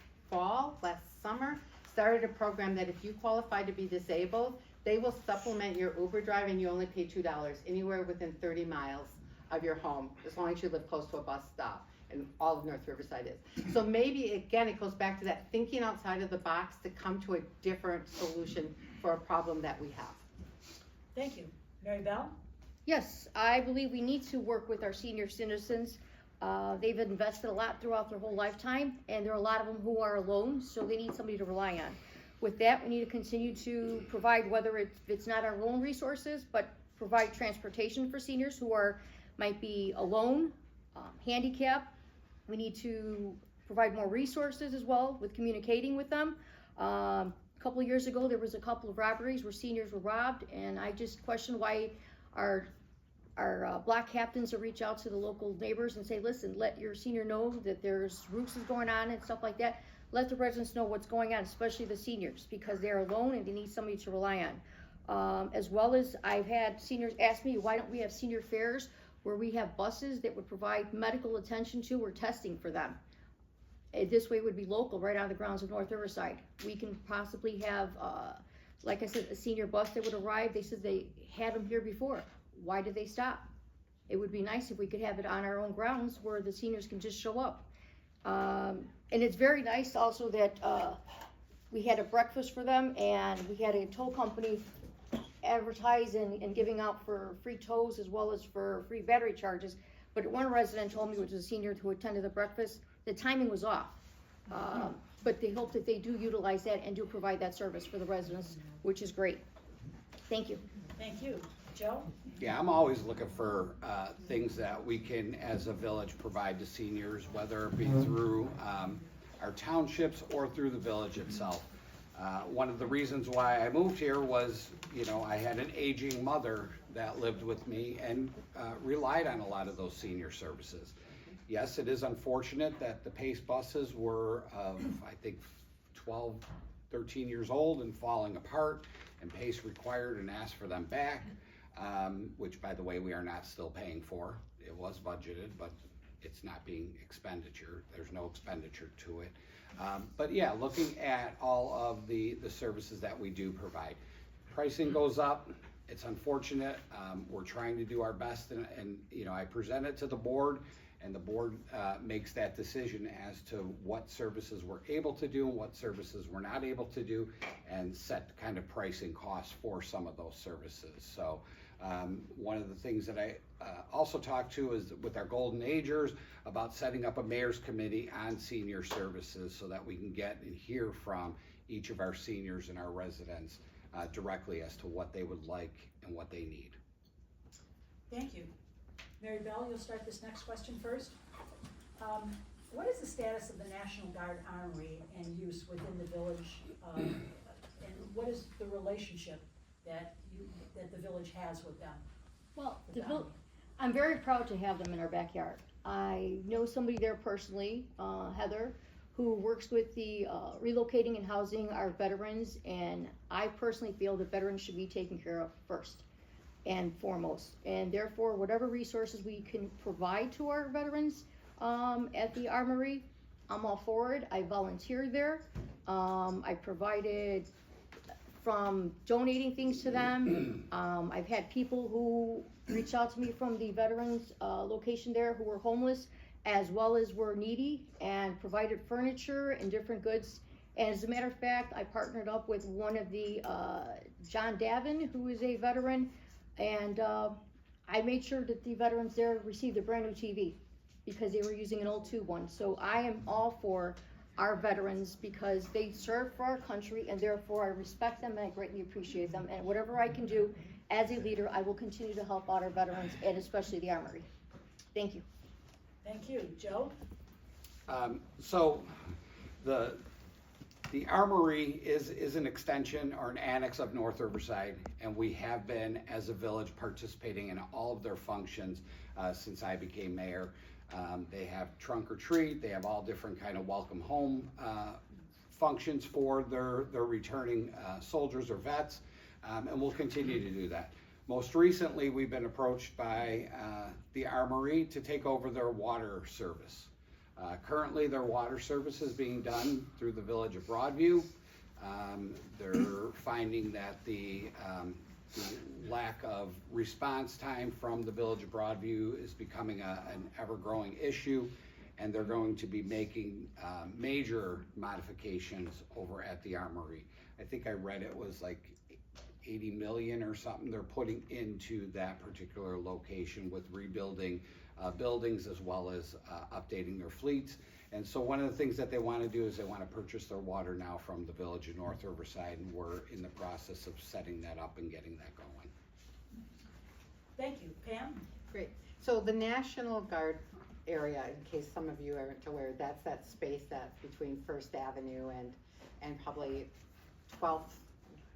summer, started a program that if you qualify to be disabled, they will supplement your Uber drive and you only pay $2 anywhere within 30 miles of your home, as long as you live close to a bus stop. And all of North Riverside is. So maybe, again, it goes back to that thinking outside of the box to come to a different solution for a problem that we have. Thank you. Marybelle? Yes, I believe we need to work with our senior citizens. They've invested a lot throughout their whole lifetime, and there are a lot of them who are alone, so they need somebody to rely on. With that, we need to continue to provide, whether it's not our own resources, but provide transportation for seniors who might be alone, handicapped. We need to provide more resources as well with communicating with them. A couple of years ago, there was a couple of robberies where seniors were robbed, and I just question why our block captains will reach out to the local neighbors and say, listen, let your senior know that there's roofs going on and stuff like that. let the residents know what's going on, especially the seniors, because they're alone and they need somebody to rely on. As well as I've had seniors ask me, why don't we have senior fairs where we have buses that would provide medical attention to or testing for them? This way it would be local, right on the grounds of North Riverside. We can possibly have, like I said, a senior bus that would arrive. They said they had them here before. Why did they stop? It would be nice if we could have it on our own grounds where the seniors can just show up. And it's very nice also that we had a breakfast for them, and we had a tow company advertising and giving out for free tows as well as for free battery charges. But one resident told me, which was a senior who attended the breakfast, the timing was off. But they hope that they do utilize that and do provide that service for the residents, which is great. Thank you. Thank you. Joe? Yeah, I'm always looking for things that we can, as a village, provide to seniors, whether it be through our townships or through the village itself. One of the reasons why I moved here was, I had an aging mother that lived with me and relied on a lot of those senior services. Yes, it is unfortunate that the PACE buses were of, I think, 12, 13 years old and falling apart, and PACE required and asked for them back. Which, by the way, we are not still paying for. It was budgeted, but it's not being expenditure. There's no expenditure to it. But yeah, looking at all of the services that we do provide. Pricing goes up. It's unfortunate. We're trying to do our best, and I present it to the board, and the board makes that decision as to what services we're able to do and what services we're not able to do, and set kind of pricing costs for some of those services. So one of the things that I also talked to is with our Golden Agers about setting up a mayor's committee on senior services so that we can get and hear from each of our seniors and our residents directly as to what they would like and what they need. Thank you. Marybelle, you'll start this next question first. What is the status of the National Guard Armory and use within the village? And what is the relationship that the village has with them? Well, With the army? I'm very proud to have them in our backyard. I know somebody there personally, Heather, who works with the relocating and housing our veterans, and I personally feel that veterans should be taken care of first and foremost. And therefore, whatever resources we can provide to our veterans at the armory, I'm all for it. I volunteered there. I provided from donating things to them. I've had people who reach out to me from the veterans location there who were homeless as well as were needy, and provided furniture and different goods. And as a matter of fact, I partnered up with one of the John Davin, who is a veteran, and I made sure that the veterans there received a brand new TV because they were using an old tube one. So I am all for our veterans because they serve for our country, and therefore I respect them and I greatly appreciate them. And whatever I can do as a leader, I will continue to help out our veterans, and especially the armory. Thank you. Thank you. Joe? So the armory is an extension or an annex of North Riverside, and we have been, as a village, participating in all of their functions since I became mayor. They have trunk or treat. They have all different kind of welcome home functions for their returning soldiers or vets, and we'll continue to do that. Most recently, we've been approached by the Armory to take over their water service. Currently, their water service is being done through the village of Broadview. They're finding that the lack of response time from the village of Broadview is becoming an ever-growing issue, and they're going to be making major modifications over at the Armory. I think I read it was like 80 million or something they're putting into that particular location with rebuilding buildings as well as updating their fleets. And so one of the things that they want to do is they want to purchase their water now from the village of North Riverside, and we're in the process of setting that up and getting that going. Thank you. Pam? Great. So the National Guard area, in case some of you aren't aware, that's that space that's between First Avenue and probably 12th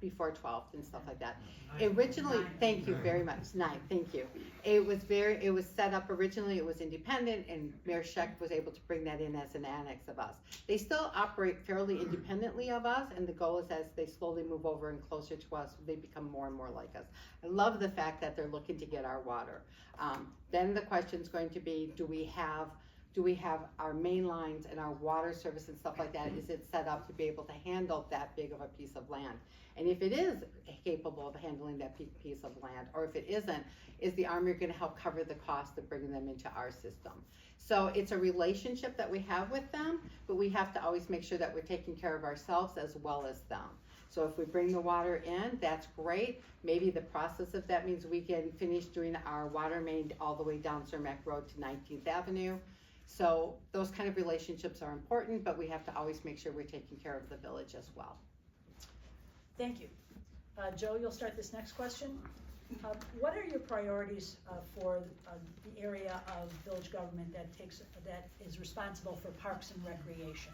before 12th and stuff like that. Originally, thank you very much, 9, thank you. It was set up originally, it was independent, and Mayor Scheck was able to bring that in as an annex of us. They still operate fairly independently of us, and the goal is as they slowly move over and closer to us, they become more and more like us. I love the fact that they're looking to get our water. Then the question's going to be, do we have our main lines and our water service and stuff like that? Is it set up to be able to handle that big of a piece of land? And if it is capable of handling that piece of land, or if it isn't, is the Army gonna help cover the cost of bringing them into our system? So it's a relationship that we have with them, but we have to always make sure that we're taking care of ourselves as well as them. So if we bring the water in, that's great. Maybe the process of that means we can finish doing our water main all the way down Cermak Road to 19th Avenue. So those kind of relationships are important, but we have to always make sure we're taking care of the village as well. Thank you. Joe, you'll start this next question. What are your priorities for the area of village government that is responsible for parks and recreation?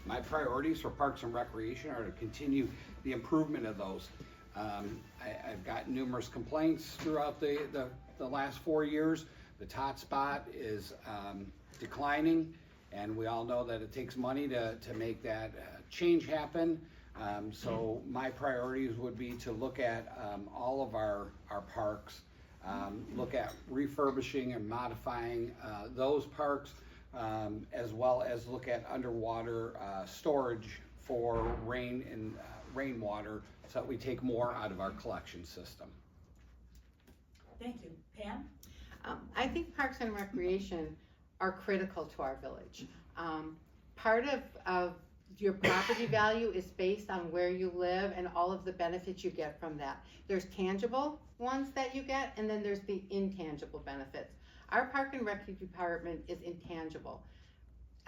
My priorities for Parks and Recreation are to continue the improvement of those. I've got numerous complaints throughout the last 4 years. The tot spot is declining, and we all know that it takes money to make that change happen. So my priorities would be to look at all of our parks, look at refurbishing and modifying those parks, as well as look at underwater storage for rain and rainwater, so that we take more out of our collection system. Thank you. Pam? I think Parks and Recreation are critical to our village. Part of your property value is based on where you live and all of the benefits you get from that. There's tangible ones that you get, and then there's the intangible benefits. Our Park and Rec department is intangible.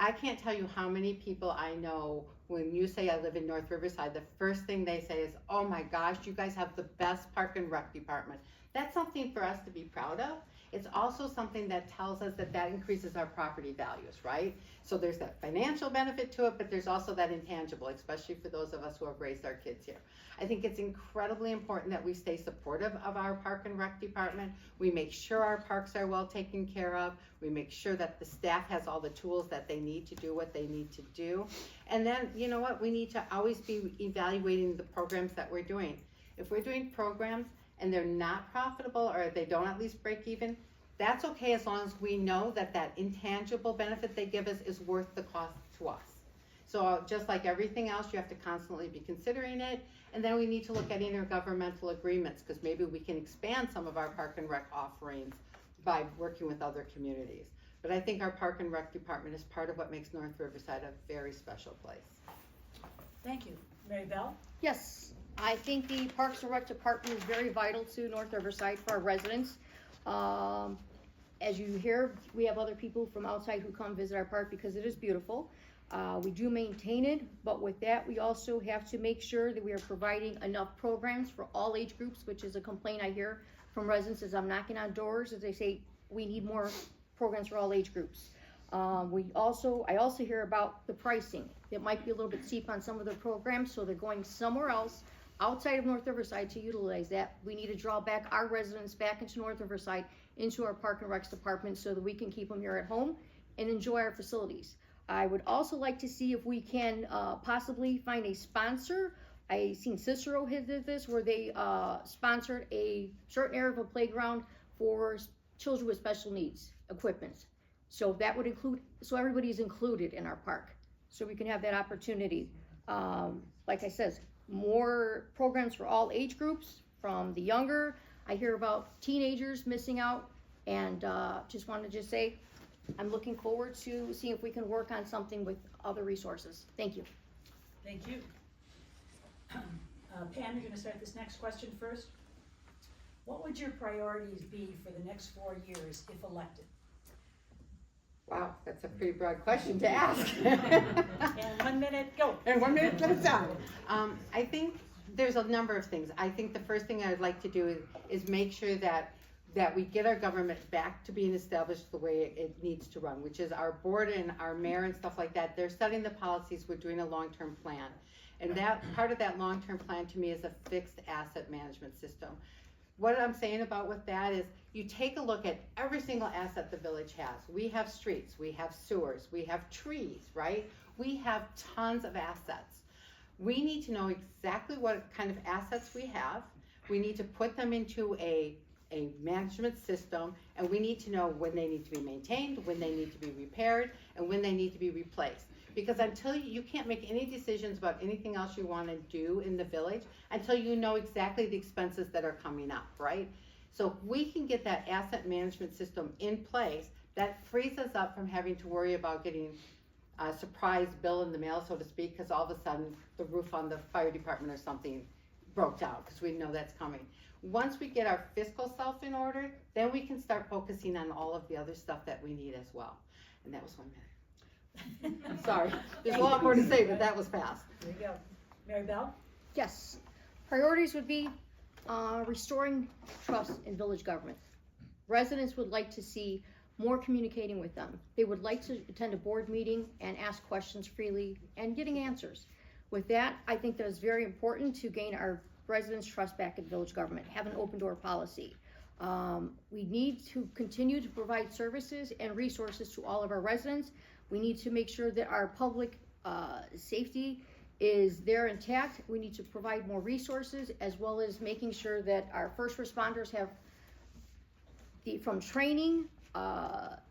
I can't tell you how many people I know, when you say I live in North Riverside, the first thing they say is, oh my gosh, you guys have the best Park and Rec department. That's something for us to be proud of. It's also something that tells us that increases our property values, right? So there's that financial benefit to it, but there's also that intangible, especially for those of us who have raised our kids here. I think it's incredibly important that we stay supportive of our Park and Rec department. We make sure our parks are well taken care of. We make sure that the staff has all the tools that they need to do what they need to do. And then, you know what, we need to always be evaluating the programs that we're doing. If we're doing programs and they're not profitable, or they don't at least break even, that's okay, as long as we know that that intangible benefit they give us is worth the cost to us. So just like everything else, you have to constantly be considering it. And then we need to look at intergovernmental agreements, because maybe we can expand some of our Park and Rec offerings by working with other communities. But I think our Park and Rec department is part of what makes North Riverside a very special place. Thank you. Marybelle? Yes, I think the Parks and Rec department is very vital to North Riverside for our residents. As you hear, we have other people from outside who come visit our park because it is beautiful. We do maintain it, but with that, we also have to make sure that we are providing enough programs for all age groups, which is a complaint I hear from residents as I'm knocking on doors, as they say, we need more programs for all age groups. I also hear about the pricing. It might be a little bit steep on some of the programs, so they're going somewhere else outside of North Riverside to utilize that. We need to draw back our residents back into North Riverside, into our Park and Recs department, so that we can keep them here at home and enjoy our facilities. I would also like to see if we can possibly find a sponsor. I seen Cicero did this, where they sponsored a certain area of a playground for children with special needs equipment. So that would include, so everybody's included in our park, so we can have that opportunity. Like I said, more programs for all age groups, from the younger. I hear about teenagers missing out, and just wanted to say, I'm looking forward to seeing if we can work on something with other resources. Thank you. Thank you. Pam, you're gonna start this next question first. What would your priorities be for the next 4 years if elected? Wow, that's a pretty broad question to ask. And 1 minute, go. And 1 minute, let it down. I think there's a number of things. I think the first thing I would like to do is make sure that that we get our government back to being established the way it needs to run, which is our board and our mayor and stuff like that. They're setting the policies, we're doing a long-term plan. And that, part of that long-term plan to me is a fixed asset management system. What I'm saying about with that is you take a look at every single asset the village has. We have streets, we have sewers, we have trees, right? We have tons of assets. We need to know exactly what kind of assets we have. We need to put them into a management system, and we need to know when they need to be maintained, when they need to be repaired, and when they need to be replaced. Because until you can't make any decisions about anything else you want to do in the village until you know exactly the expenses that are coming up, right? So if we can get that asset management system in place, that frees us up from having to worry about getting a surprise bill in the mail, so to speak, because all of a sudden the roof on the fire department or something broke down, because we know that's coming. Once we get our fiscal self in order, then we can start focusing on all of the other stuff that we need as well. And that was 1 minute. Sorry, there's a lot more to say, but that was fast. There you go. Marybelle? Yes. Priorities would be restoring trust in village government. Residents would like to see more communicating with them. They would like to attend a board meeting and ask questions freely and getting answers. With that, I think that is very important to gain our residents' trust back in village government, have an open door policy. We need to continue to provide services and resources to all of our residents. We need to make sure that our public safety is there intact. We need to provide more resources, as well as making sure that our first responders have from training,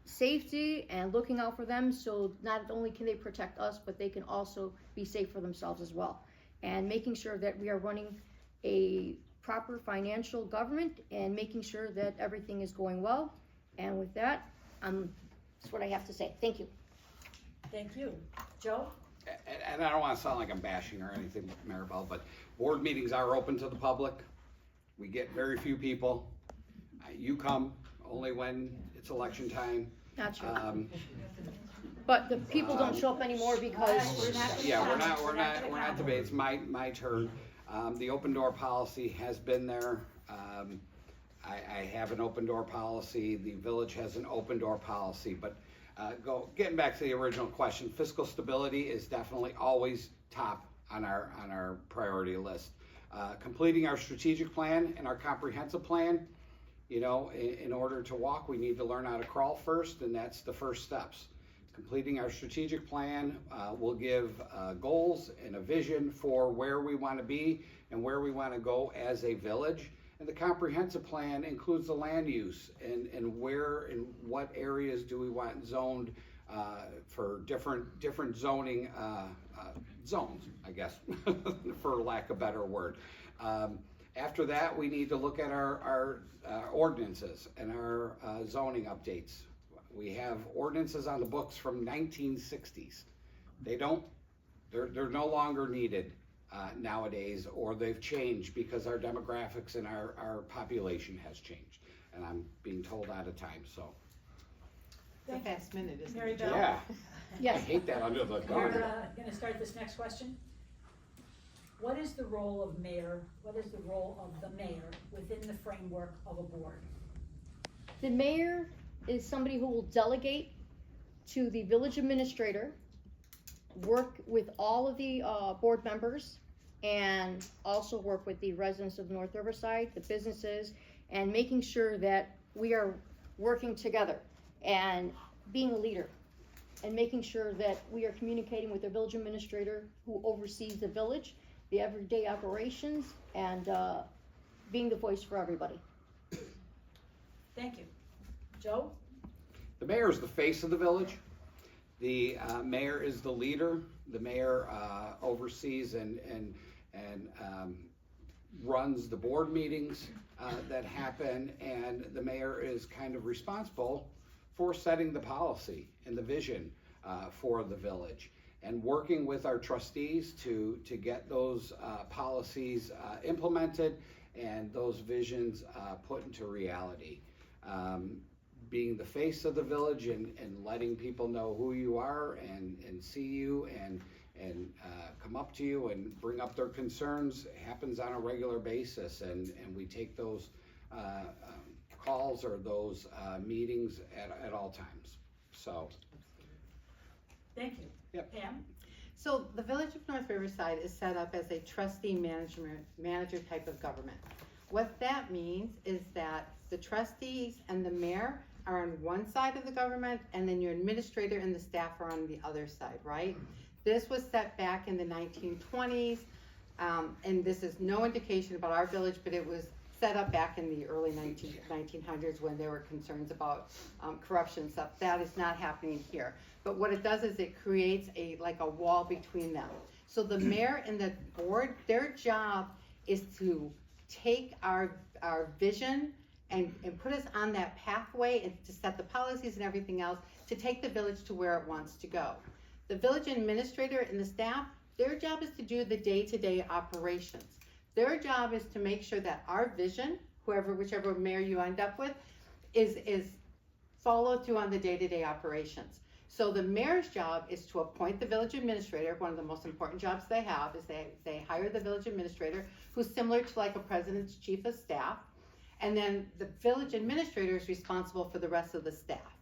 safety, and looking out for them, so not only can they protect us, but they can also be safe for themselves as well. And making sure that we are running a proper financial government and making sure that everything is going well. And with that, that's what I have to say. Thank you. Thank you. Joe? And I don't want to sound like I'm bashing or anything, Marybelle, but board meetings are open to the public. We get very few people. You come only when it's election time. Not true. But the people don't show up anymore because Yeah, we're not debating. It's my turn. The open door policy has been there. I have an open door policy. The village has an open door policy, but getting back to the original question, fiscal stability is definitely always top on our priority list. Completing our strategic plan and our comprehensive plan, you know, in order to walk, we need to learn how to crawl first, and that's the first steps. Completing our strategic plan will give goals and a vision for where we want to be and where we want to go as a village. And the comprehensive plan includes the land use and where and what areas do we want zoned for different zoning zones, I guess, for lack of a better word. After that, we need to look at our ordinances and our zoning updates. We have ordinances on the books from 1960s. They're no longer needed nowadays, or they've changed because our demographics and our population has changed. And I'm being told out of time, so. It's a fast minute, isn't it? Marybelle? Yeah, I yes, hate that under the We're gun. gonna start this next question. What is the role of mayor, what is the role of the mayor within the framework of a board? the mayor is somebody who will delegate to the village administrator, work with all of the board members, and also work with the residents of North Riverside, the businesses, and making sure that we are working together and being a leader, and making sure that we are communicating with the village administrator who oversees the village, the everyday operations, and being the voice for everybody. Thank you. Joe? The mayor is the face of the village. The mayor is the leader. The mayor oversees and runs the board meetings that happen, and the mayor is kind of responsible for setting the policy and the vision for the village, and working with our trustees to get those policies implemented and those visions put into reality. Being the face of the village and letting people know who you are and see you and come up to you and bring up their concerns happens on a regular basis, and we take those calls or those meetings at all times. So, Thank you. Yep. Pam? So the Village of North Riverside is set up as a trustee manager type of government. What that means is that the trustees and the mayor are on one side of the government, and then your administrator and the staff are on the other side, right? This was set back in the 1920s, and this is no indication about our village, but it was set up back in the early 1900s when there were concerns about corruption and stuff. That is not happening here. But what it does is it creates like a wall between them. So the mayor and the board, their job is to take our vision and put us on that pathway and to set the policies and everything else to take the village to where it wants to go. The village administrator and the staff, their job is to do the day-to-day operations. Their job is to make sure that our vision, whichever mayor you end up with, is followed through on the day-to-day operations. So the mayor's job is to appoint the village administrator. One of the most important jobs they have is they hire the village administrator, who's similar to like a president's chief of staff. And then the village administrator is responsible for the rest of the staff.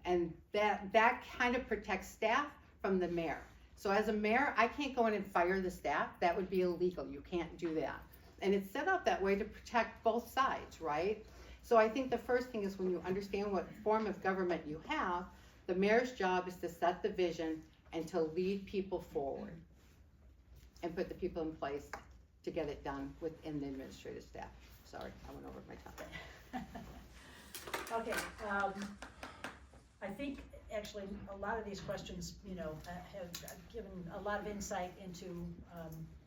And that kind of protects staff from the mayor. So as a mayor, I can't go in and fire the staff. That would be illegal. You can't do that. And it's set up that way to protect both sides, right? So I think the first thing is when you understand what form of government you have, the mayor's job is to set the vision and to lead people forward and put the people in place to get it done within the administrative staff. Sorry, I went over my time. Okay, I think actually a lot of these questions, have given a lot of insight into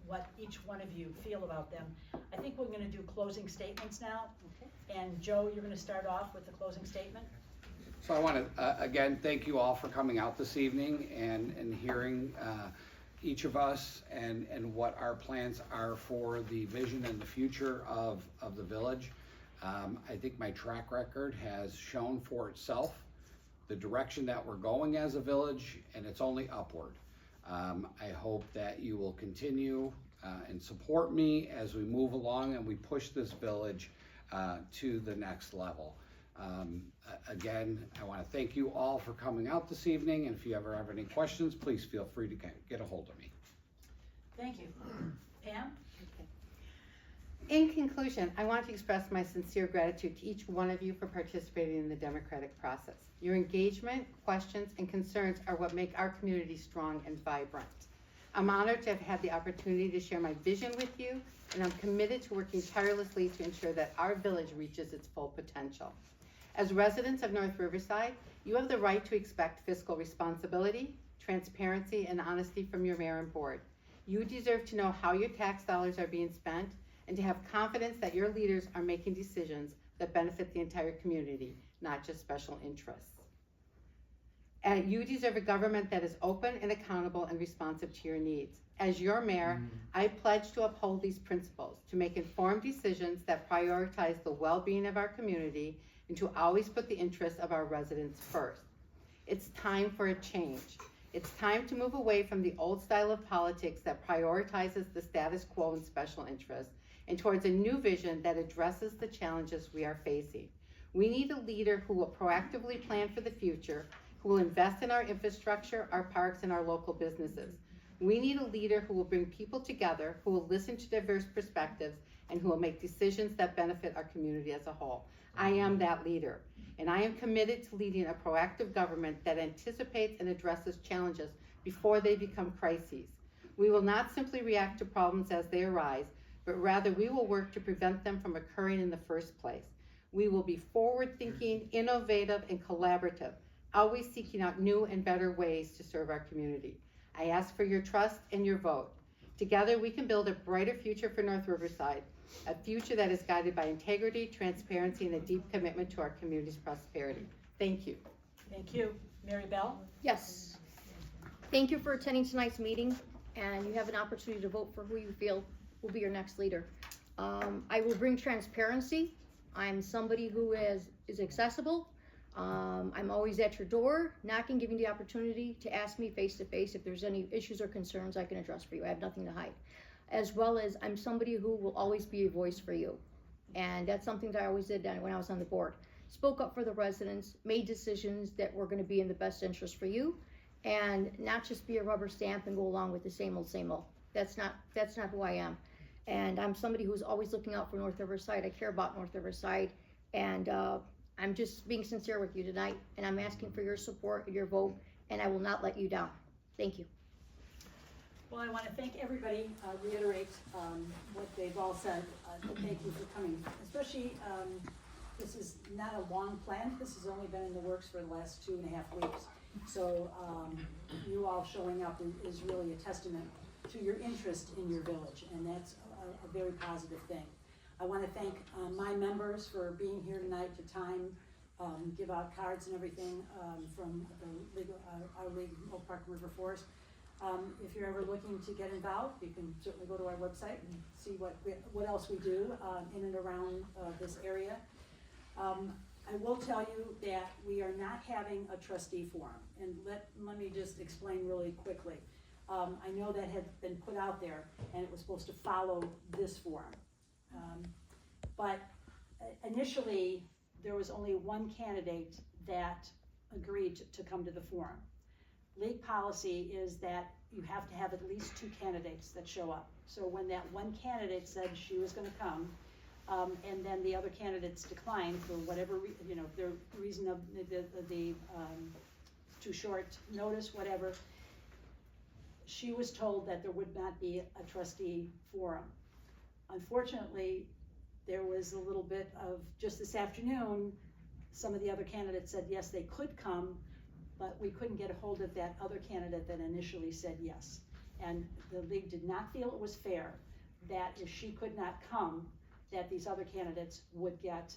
what each one of you feel about them. I think we're gonna do closing statements now. Okay. And Joe, you're gonna start off with the closing statement. so I want to, again, thank you all for coming out this evening and hearing each of us and what our plans are for the vision and the future of the village. I think my track record has shown for itself the direction that we're going as a village, and it's only upward. I hope that you will continue and support me as we move along and we push this village to the next level. Again, I want to thank you all for coming out this evening, and if you ever have any questions, please feel free to get a hold of me. Thank you. Pam? In conclusion, I want to express my sincere gratitude to each one of you for participating in the democratic process. Your engagement, questions, and concerns are what make our community strong and vibrant. I'm honored to have had the opportunity to share my vision with you, and I'm committed to working tirelessly to ensure that our village reaches its full potential. As residents of North Riverside, you have the right to expect fiscal responsibility, transparency, and honesty from your mayor and board. You deserve to know how your tax dollars are being spent and to have confidence that your leaders are making decisions that benefit the entire community, not just special interests. And you deserve a government that is open and accountable and responsive to your needs. As your mayor, I pledge to uphold these principles, to make informed decisions that prioritize the well-being of our community and to always put the interests of our residents first. It's time for a change. It's time to move away from the old style of politics that prioritizes the status quo and special interests, and towards a new vision that addresses the challenges we are facing. We need a leader who will proactively plan for the future, who will invest in our infrastructure, our parks, and our local businesses. We need a leader who will bring people together, who will listen to diverse perspectives, and who will make decisions that benefit our community as a whole. I am that leader, and I am committed to leading a proactive government that anticipates and addresses challenges before they become crises. We will not simply react to problems as they arise, but rather we will work to prevent them from occurring in the first place. We will be forward-thinking, innovative, and collaborative, always seeking out new and better ways to serve our community. I ask for your trust and your vote. Together we can build a brighter future for North Riverside, a future that is guided by integrity, transparency, and a deep commitment to our community's prosperity. Thank you. Thank you. Marybelle? Yes. Thank you for attending tonight's meeting, and you have an opportunity to vote for who you feel will be your next leader. I will bring transparency. I'm somebody who is accessible. I'm always at your door, knocking, giving the opportunity to ask me face to face if there's any issues or concerns I can address for you. I have nothing to hide. As well as I'm somebody who will always be a voice for you. And that's something that I always did when I was on the board. Spoke up for the residents, made decisions that were gonna be in the best interest for you, and not just be a rubber stamp and go along with the same old, same old. That's not who I am. And I'm somebody who's always looking out for North Riverside. I care about North Riverside, and I'm just being sincere with you tonight, and I'm asking for your support, your vote, and I will not let you down. Thank you. Well, I want to thank everybody, reiterate what they've all said. Thank you for coming, especially, this is not a long plan. This has only been in the works for the last 2.5 weeks. So you all showing up is really a testament to your interest in your village, and that's a very positive thing. I want to thank my members for being here tonight to give out cards and everything from the league, our league, Oak Park and River Forest. If you're ever looking to get involved, you can certainly go to our website and see what else we do in and around this area. I will tell you that we are not having a trustee forum, and let me just explain really quickly. I know that had been put out there, and it was supposed to follow this forum. But initially, there was only one candidate that agreed to come to the forum. League policy is that you have to have at least 2 candidates that show up. So when that one candidate said she was gonna come, and then the other candidates declined for whatever, their reason of the too short notice, whatever, she was told that there would not be a trustee forum. Unfortunately, there was a little bit of, just this afternoon, some of the other candidates said yes, they could come, but we couldn't get a hold of that other candidate that initially said yes. And the league did not feel it was fair that if she could not come, that these other candidates would get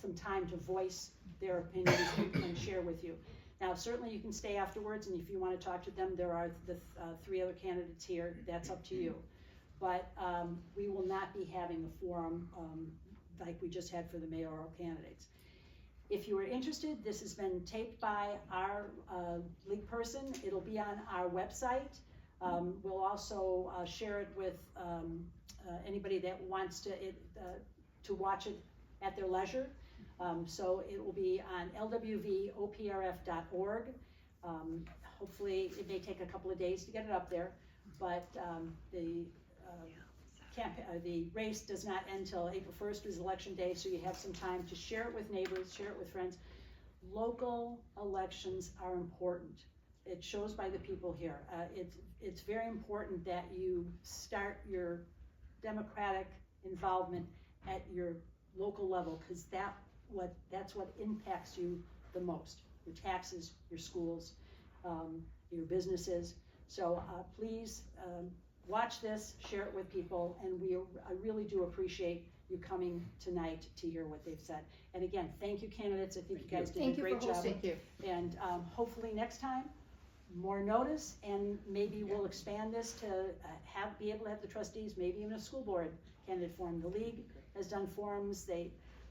some time to voice their opinions and share with you. Now, certainly you can stay afterwards, and if you want to talk to them, there are the 3 other candidates here. That's up to you. But we will not be having a forum like we just had for the mayoral candidates. If you are interested, this has been taped by our league person. It'll be on our website. We'll also share it with anybody that wants to watch it at their leisure. So it will be on lwvoprf.org. Hopefully, it may take a couple of days to get it up there, but the race does not end till April 1st is election day, so you have some time to share it with neighbors, share it with friends. Local elections are important. It shows by the people here. It's very important that you start your democratic involvement at your local level, because that's what impacts you the most. Your taxes, your schools, your businesses. So please watch this, share it with people, and I really do appreciate you coming tonight to hear what they've said. And again, thank you, candidates. I think you guys did a great job. Thank you. And hopefully next time, more notice, and maybe we'll expand this to be able to have the trustees, maybe even a school board candidate forum. The league has done forums.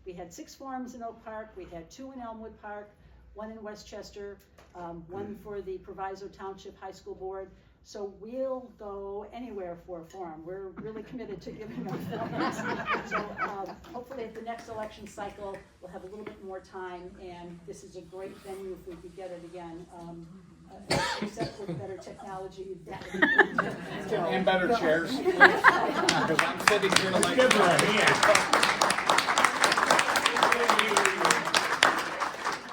We had 6 forums in Oak Park. We had 2 in Elmwood Park, 1 in Westchester, 1 for the Proviso Township High School Board. So we'll go anywhere for a forum. We're really committed to giving them forums. So hopefully at the next election cycle, we'll have a little bit more time, and this is a great venue if we could get it again. Except with better technology. And better chairs. Because I'm sitting here like. Give her a hand.